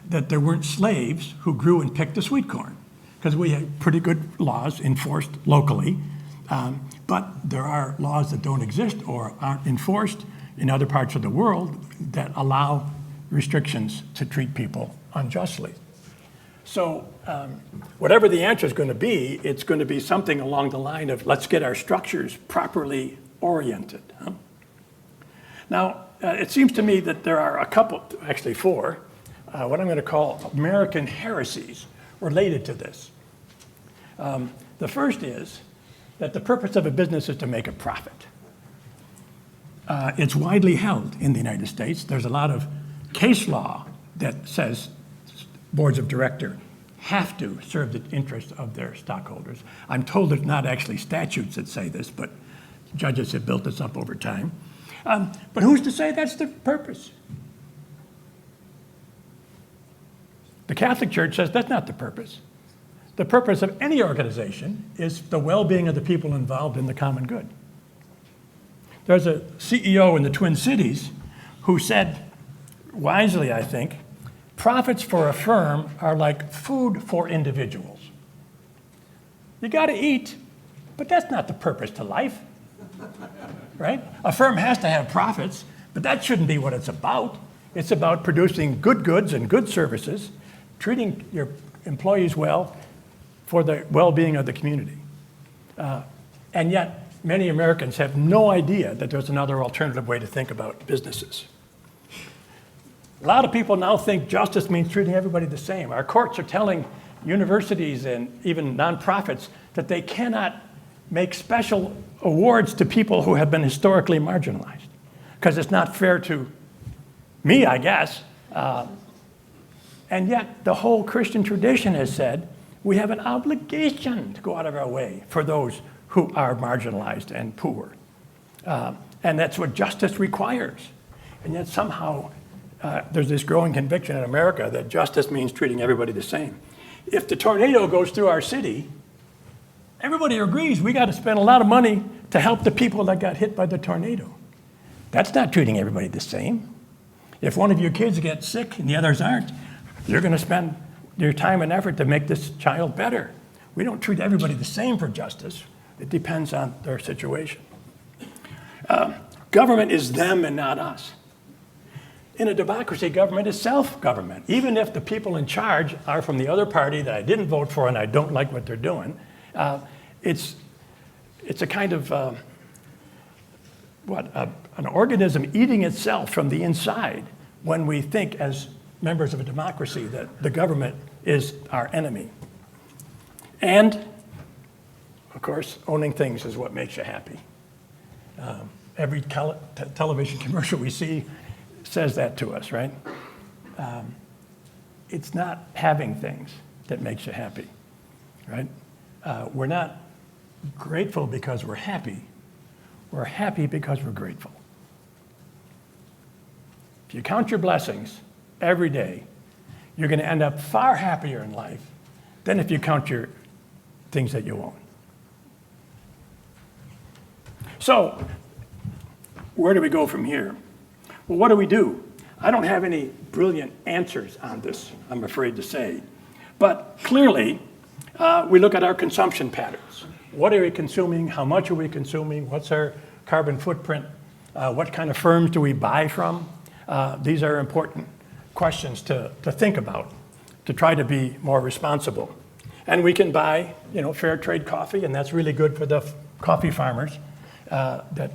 that there weren't slaves who grew and picked the sweet corn, because we have pretty good laws enforced locally. But there are laws that don't exist or aren't enforced in other parts of the world that allow restrictions to treat people unjustly. So whatever the answer is going to be, it's going to be something along the line of let's get our structures properly oriented. Now, it seems to me that there are a couple, actually four, what I'm going to call American heresies related to this. The first is that the purpose of a business is to make a profit. It's widely held in the United States. There's a lot of case law that says boards of directors have to serve the interests of their stockholders. I'm told there's not actually statutes that say this, but judges have built this up over time. But who's to say that's the purpose? The Catholic Church says that's not the purpose. The purpose of any organization is the well-being of the people involved in the common good. There's a CEO in the Twin Cities who said, wisely, I think, profits for a firm are like food for individuals. You got to eat, but that's not the purpose to life, right? A firm has to have profits, but that shouldn't be what it's about. It's about producing good goods and good services, treating your employees well for the well-being of the community. And yet, many Americans have no idea that there's another alternative way to think about businesses. A lot of people now think justice means treating everybody the same. Our courts are telling universities and even nonprofits that they cannot make special awards to people who have been historically marginalized, because it's not fair to me, I guess. And yet, the whole Christian tradition has said we have an obligation to go out of our way for those who are marginalized and poor. And that's what justice requires. And yet somehow there's this growing conviction in America that justice means treating everybody the same. If the tornado goes through our city, everybody agrees we got to spend a lot of money to help the people that got hit by the tornado. That's not treating everybody the same. If one of your kids gets sick and the others aren't, you're going to spend your time and effort to make this child better. We don't treat everybody the same for justice. It depends on their situation. Government is them and not us. In a democracy, government is self-government. Even if the people in charge are from the other party that I didn't vote for and I don't like what they're doing, it's a kind of, an organism eating itself from the inside when we think as members of a democracy that the government is our enemy. And, of course, owning things is what makes you happy. Every television commercial we see says that to us, right? It's not having things that makes you happy, right? We're not grateful because we're happy. We're happy because we're grateful. If you count your blessings every day, you're going to end up far happier in life than if you count your things that you own. So, where do we go from here? Well, what do we do? I don't have any brilliant answers on this, I'm afraid to say. But clearly, we look at our consumption patterns. What are we consuming? How much are we consuming? What's our carbon footprint? What kind of firms do we buy from? These are important questions to think about, to try to be more responsible. And we can buy, fair trade coffee, and that's really good for the coffee farmers that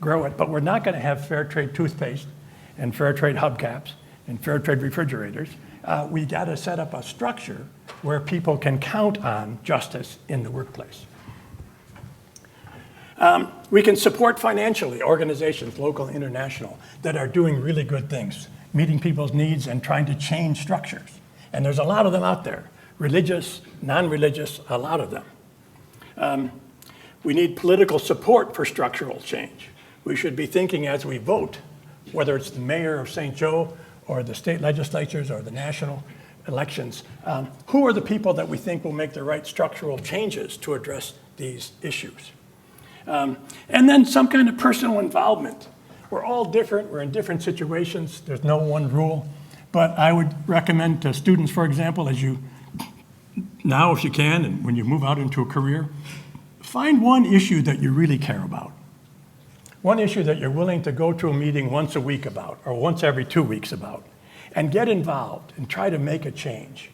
grow it. But we're not going to have fair trade toothpaste and fair trade hubcaps and fair trade refrigerators. We got to set up a structure where people can count on justice in the workplace. We can support financially organizations, local and international, that are doing really good things, meeting people's needs and trying to change structures. And there's a lot of them out there, religious, non-religious, a lot of them. We need political support for structural change. We should be thinking as we vote, whether it's the mayor of St. Joe or the state legislatures or the national elections, who are the people that we think will make the right structural changes to address these issues? And then some kind of personal involvement. We're all different, we're in different situations, there's no one rule, but I would recommend to students, for example, as you, now if you can, and when you move out into a career, find one issue that you really care about. One issue that you're willing to go to a meeting once a week about, or once every 2 weeks about, and get involved and try to make a change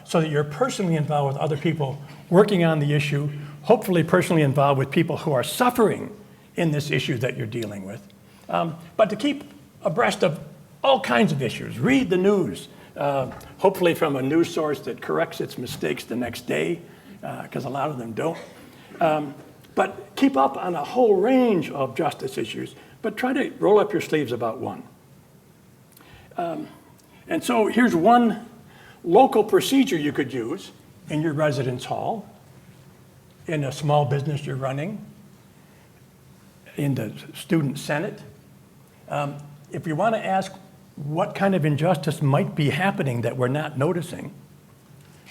so that you're personally involved with other people working on the issue, hopefully personally involved with people who are suffering in this issue that you're dealing with. But to keep abreast of all kinds of issues, read the news, hopefully from a news source that corrects its mistakes the next day, because a lot of them don't. But keep up on a whole range of justice issues, but try to roll up your sleeves about one. And so here's one local procedure you could use in your residence hall, in a small business you're running, in the student senate. If you want to ask what kind of injustice might be happening that we're not noticing,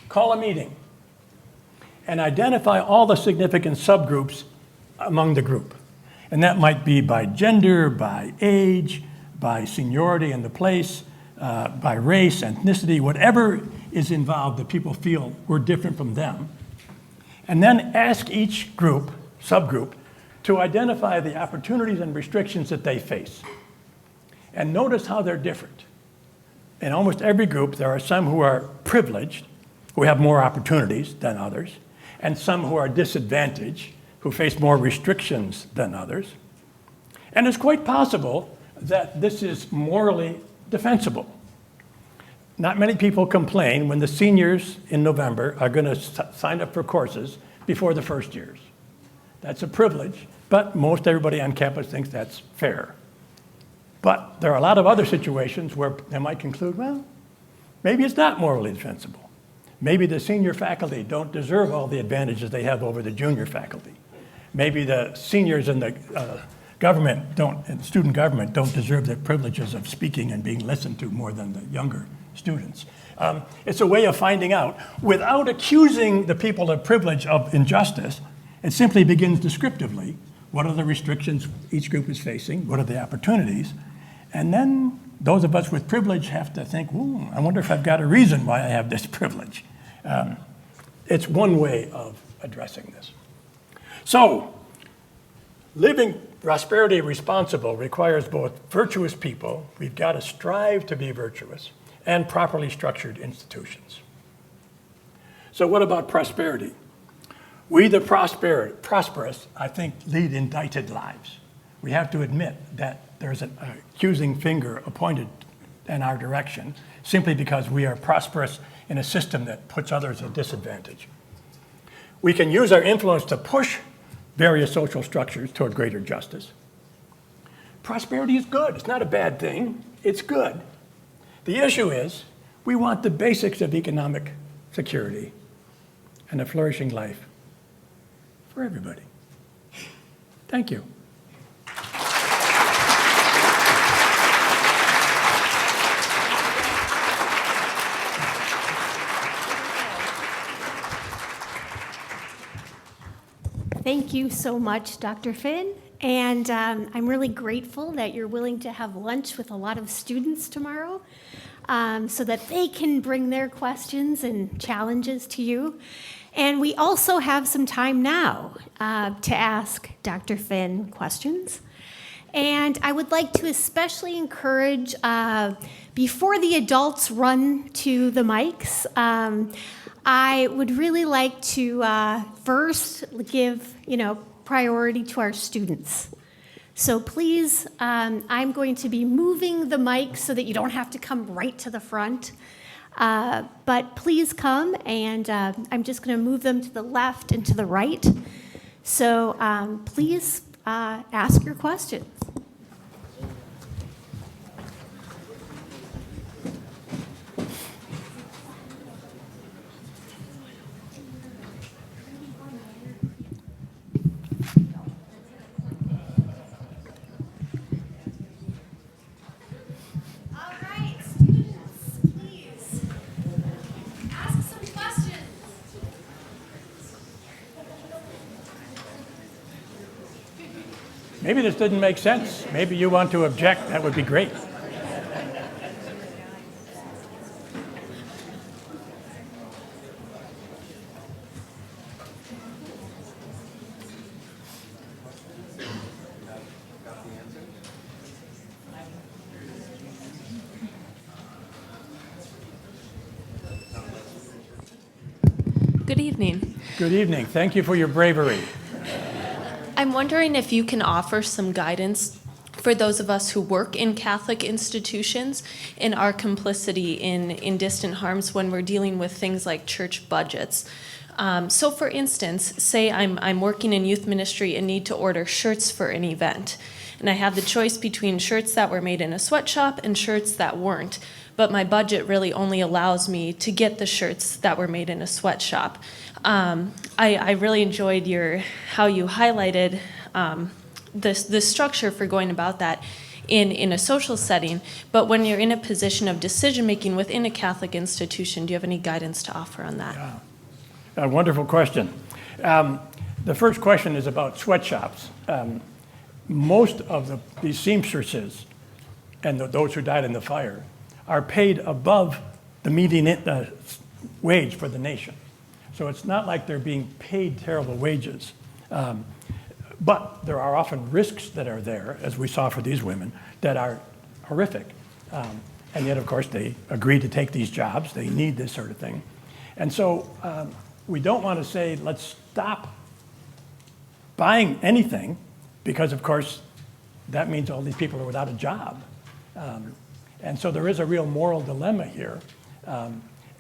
call a meeting and identify all the significant subgroups among the group. And that might be by gender, by age, by seniority in the place, by race, ethnicity, whatever is involved that people feel we're different from them. And then ask each group, subgroup, to identify the opportunities and restrictions that they face. And notice how they're different. In almost every group, there are some who are privileged, who have more opportunities than others, and some who are disadvantaged, who face more restrictions than others. And it's quite possible that this is morally defensible. Not many people complain when the seniors in November are going to sign up for courses before the first years. That's a privilege, but most everybody on campus thinks that's fair. But there are a lot of other situations where they might conclude, well, maybe it's not morally defensible. Maybe the senior faculty don't deserve all the advantages they have over the junior faculty. Maybe the seniors in the student government don't deserve the privileges of speaking and being listened to more than the younger students. It's a way of finding out without accusing the people of privilege of injustice. It simply begins descriptively. What are the restrictions each group is facing? What are the opportunities? And then those of us with privilege have to think, ooh, I wonder if I've got a reason why I have this privilege. It's one way of addressing this. So, living prosperity responsible requires both virtuous people, we've got to strive to be virtuous, and properly structured institutions. So what about prosperity? We, the prosperous, I think, lead indicted lives. We have to admit that there's an accusing finger pointed in our direction simply because we are prosperous in a system that puts others at disadvantage. We can use our influence to push various social structures toward greater justice. Prosperity is good. It's not a bad thing. It's good. The issue is we want the basics of economic security and a flourishing life for everybody. Thank you. Thank you so much, Dr. Finn. And I'm really grateful that you're willing to have lunch with a lot of students tomorrow so that they can bring their questions and challenges to you. And we also have some time now to ask Dr. Finn questions. And I would like to especially encourage, before the adults run to the mics, I would really like to first give, priority to our students. So please, I'm going to be moving the mic so that you don't have to come right to the front. But please come, and I'm just going to move them to the left and to the right. So please ask your questions. maybe this didn't make sense. Maybe you want to object. That would be great. Good evening. Good evening. Thank you for your bravery. I'm wondering if you can offer some guidance for those of us who work in Catholic institutions in our complicity in distant harms when we're dealing with things like church budgets. So for instance, say I'm working in youth ministry and need to order shirts for an event. And I have the choice between shirts that were made in a sweatshop and shirts that weren't. But my budget really only allows me to get the shirts that were made in a sweatshop. I really enjoyed how you highlighted the structure for going about that in a social setting. But when you're in a position of decision making within a Catholic institution, do you have any guidance to offer on that? Yeah. A wonderful question. The first question is about sweatshops. Most of these seamstresses and those who died in the fire are paid above the median wage for the nation. So it's not like they're being paid terrible wages. But there are often risks that are there, as we saw for these women, that are horrific. And yet, of course, they agree to take these jobs. They need this sort of thing. And so we don't want to say, let's stop buying anything, because, of course, that means all these people are without a job. And so there is a real moral dilemma here.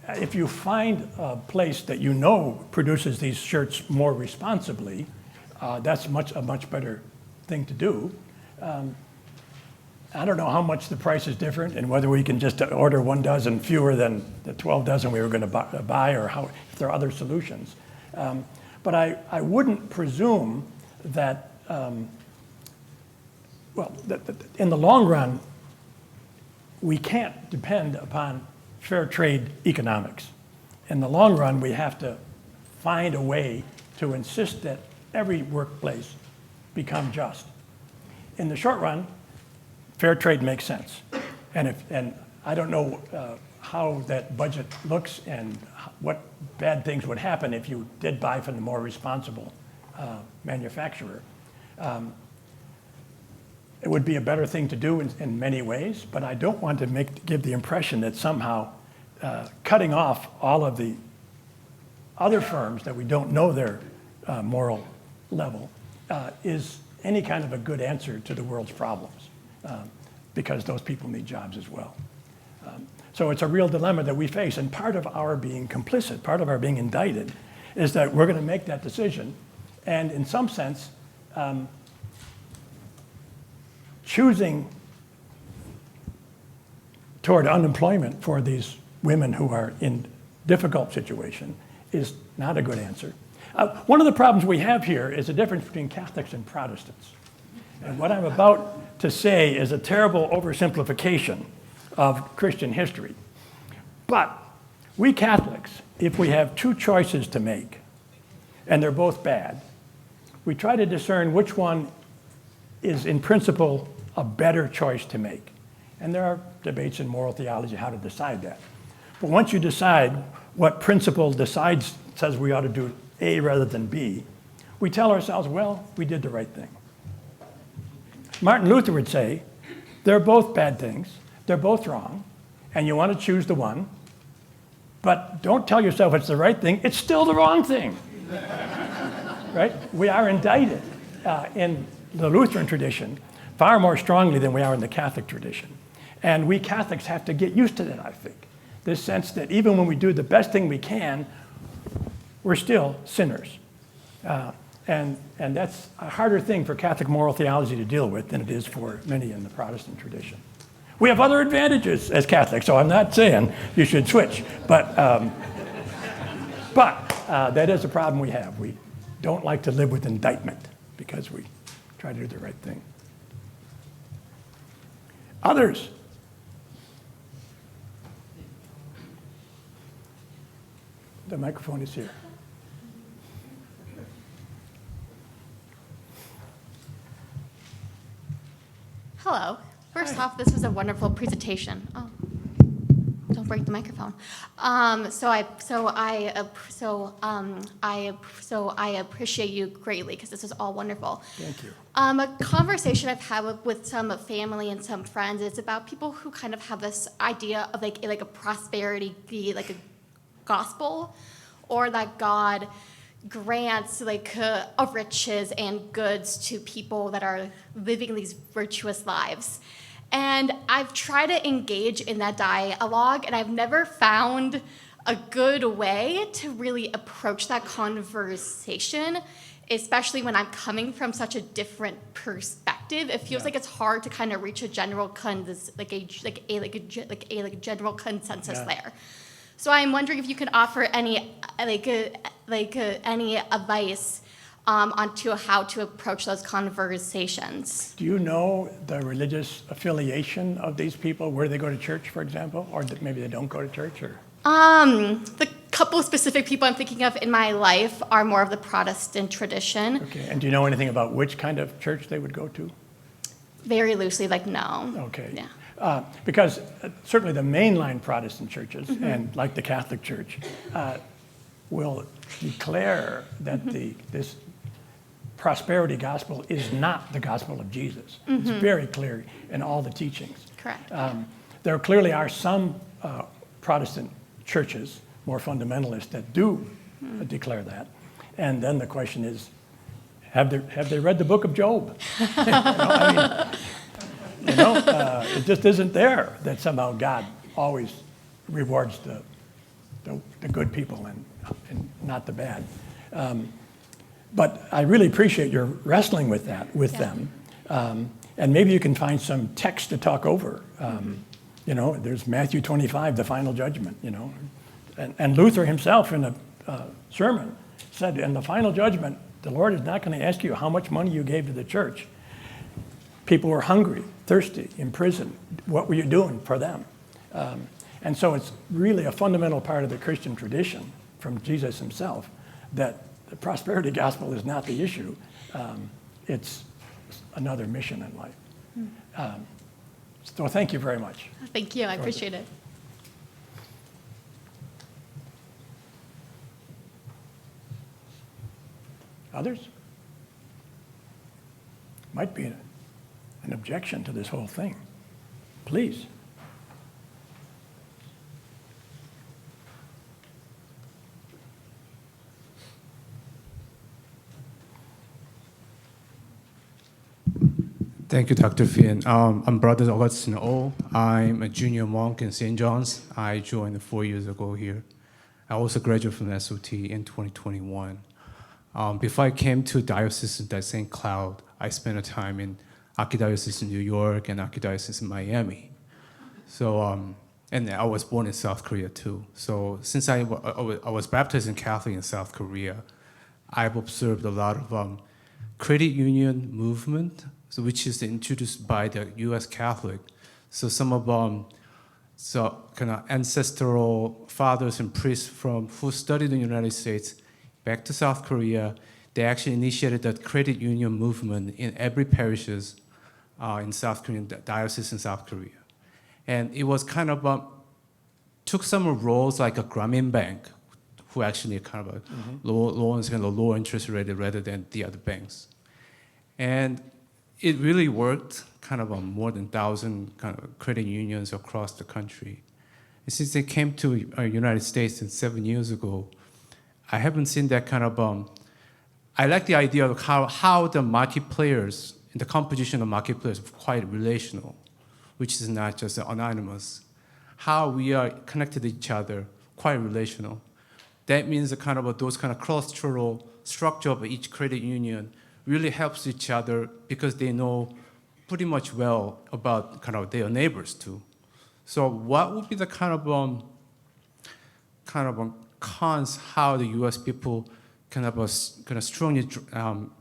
If you find a place that you know produces these shirts more responsibly, that's a much better thing to do. I don't know how much the price is different and whether we can just order 1 dozen fewer than the 12 dozen we were going to buy, or if there are other solutions. But I wouldn't presume that, in the long run, we can't depend upon fair trade economics. In the long run, we have to find a way to insist that every workplace become just. In the short run, fair trade makes sense. And I don't know how that budget looks and what bad things would happen if you did buy from the more responsible manufacturer. It would be a better thing to do in many ways, but I don't want to give the impression that somehow cutting off all of the other firms that we don't know their moral level is any kind of a good answer to the world's problems, because those people need jobs as well. So it's a real dilemma that we face, and part of our being complicit, part of our being indicted, is that we're going to make that decision, and in some sense, choosing toward unemployment for these women who are in difficult situation is not a good answer. One of the problems we have here is the difference between Catholics and Protestants. And what I'm about to say is a terrible oversimplification of Christian history. But we Catholics, if we have two choices to make, and they're both bad, we try to discern which one is in principle a better choice to make. And there are debates in moral theology how to decide that. But once you decide what principle says we ought to do A rather than B, we tell ourselves, well, we did the right thing. Martin Luther would say, they're both bad things, they're both wrong, and you want to choose the one, but don't tell yourself it's the right thing, it's still the wrong thing. Right? We are indicted in the Lutheran tradition far more strongly than we are in the Catholic tradition. And we Catholics have to get used to that, I think. This sense that even when we do the best thing we can, we're still sinners. And that's a harder thing for Catholic moral theology to deal with than it is for many in the Protestant tradition. We have other advantages as Catholics, so I'm not saying you should switch. But that is a problem we have. We don't like to live with indictment because we try to do the right thing. Others. The microphone is here. Hello. First off, this was a wonderful presentation. Oh, don't break the microphone. I appreciate you greatly because this is all wonderful. Thank you. A conversation I've had with some family and some friends is about people who kind of have this idea of like a prosperity, like a gospel, or that God grants of riches and goods to people that are living these virtuous lives. And I've tried to engage in that dialogue, and I've never found a good way to really approach that conversation, especially when I'm coming from such a different perspective. It feels like it's hard to kind of reach a general general consensus there. So I'm wondering if you could offer any any advice onto how to approach those conversations. Do you know the religious affiliation of these people, where they go to church, for example, or that maybe they don't go to church? Or The couple of specific people I'm thinking of in my life are more of the Protestant tradition. okay, and do you know anything about which kind of church they would go to? Very loosely, no. Okay. Yeah. Because certainly the mainline Protestant churches, and like the Catholic Church, will declare that this prosperity gospel is not the gospel of Jesus. It's very clear in all the teachings. Correct. There clearly are some Protestant churches, more fundamentalist, that do declare that. And then the question is, have they read the book of Job? It just isn't there that somehow God always rewards the good people and not the bad. But I really appreciate your wrestling with that with them. And maybe you can find some text to talk over. There's Matthew 25, the final judgment, And Luther himself in a sermon said, in the final judgment, the Lord is not going to ask you how much money you gave to the church. People were hungry, thirsty, in prison. What were you doing for them? And so it's really a fundamental part of the Christian tradition from Jesus himself that the prosperity gospel is not the issue. It's another mission in life. So thank you very much. Thank you. I appreciate it. Others? Might be an objection to this whole thing. Please. Thank you, Dr. Finn. I'm Brother Augustine O. I'm a junior monk in St. John's. I joined 4 years ago here. I also graduated from SOT in 2021. Before I came to Diocese at St. Cloud, I spent a time in Archdiocese in New York and Archdiocese in Miami. So, and I was born in South Korea too. So since I was baptized in Catholic in South Korea, I've observed a lot of credit union movement, so which is introduced by the U.S. Catholic. So some of kind of ancestral fathers and priests who studied in the United States back to South Korea, they actually initiated the credit union movement in every parishes in South Korean diocese in South Korea. And it was kind of took some roles like a Grameen Bank, who actually kind of loans kind of low interest rate rather than the other banks. And it really worked, kind of more than 1,000 kind of credit unions across the country. And since they came to United States 7 years ago, I haven't seen that kind of, I like the idea of how the market players, in the composition of market players, are quite relational, which is not just anonymous. How we are connected to each other, quite relational. That means those kind of cross-cultural structure of each credit union really helps each other because they know pretty much well about kind of their neighbors too. So what would be the kind of cons how the U.S. people kind of strongly kind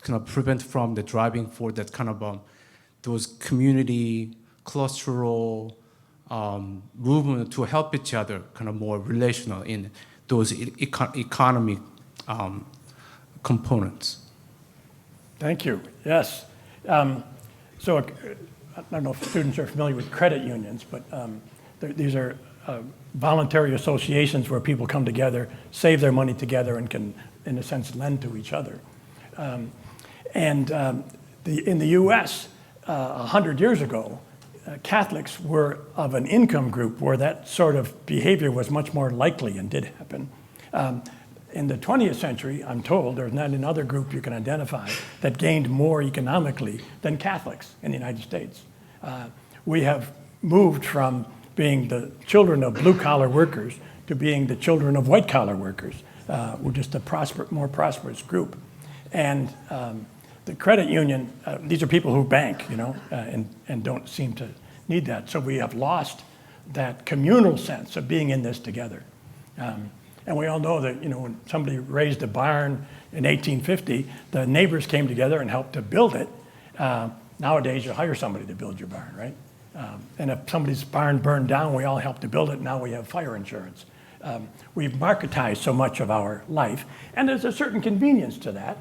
of prevent from the driving for that kind of those community cultural movement to help each other, kind of more relational in those economic components. Thank you. Yes. So I don't know if students are familiar with credit unions, but these are voluntary associations where people come together, save their money together, and can, in a sense, lend to each other. In the U.S., 100 years ago, Catholics were of an income group where that sort of behavior was much more likely and did happen. In the 20th century, I'm told, there's not another group you can identify that gained more economically than Catholics in the United States. We have moved from being the children of blue-collar workers to being the children of white-collar workers. We're just a more prosperous group. And the credit union, these are people who bank, and don't seem to need that. So we have lost that communal sense of being in this together. And we all know that, when somebody raised a barn in 1850, the neighbors came together and helped to build it. Nowadays, you hire somebody to build your barn, right? And if somebody's barn burned down, we all help to build it. Now we have fire insurance. We've marketized so much of our life, and there's a certain convenience to that.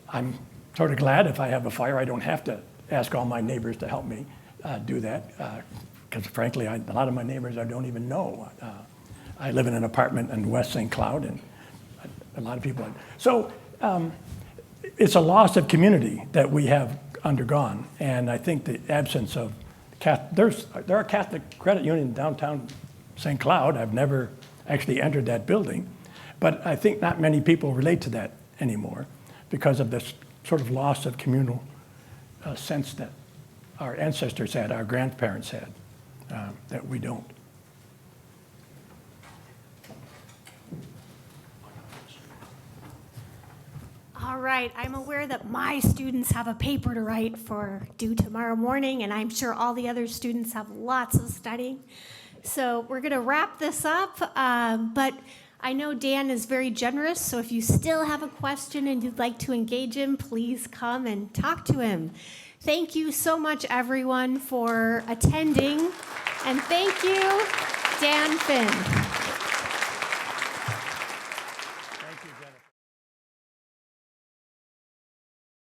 I'm sort of glad if I have a fire, I don't have to ask all my neighbors to help me do that, because frankly, a lot of my neighbors I don't even know. I live in an apartment in West St. Cloud, and a lot of people. So it's a loss of community that we have undergone, and I think the absence of there are Catholic credit unions in downtown St. Cloud. I've never actually entered that building, but I think not many people relate to that anymore because of this sort of loss of communal sense that our ancestors had, our grandparents had, that we don't. All right, I'm aware that my students have a paper to write for due tomorrow morning, and I'm sure all the other students have lots of studying. So we're going to wrap this up, but I know Dan is very generous, so if you still have a question and you'd like to engage him, please come and talk to him. Thank you so much, everyone, for attending, and thank you, Dan Finn.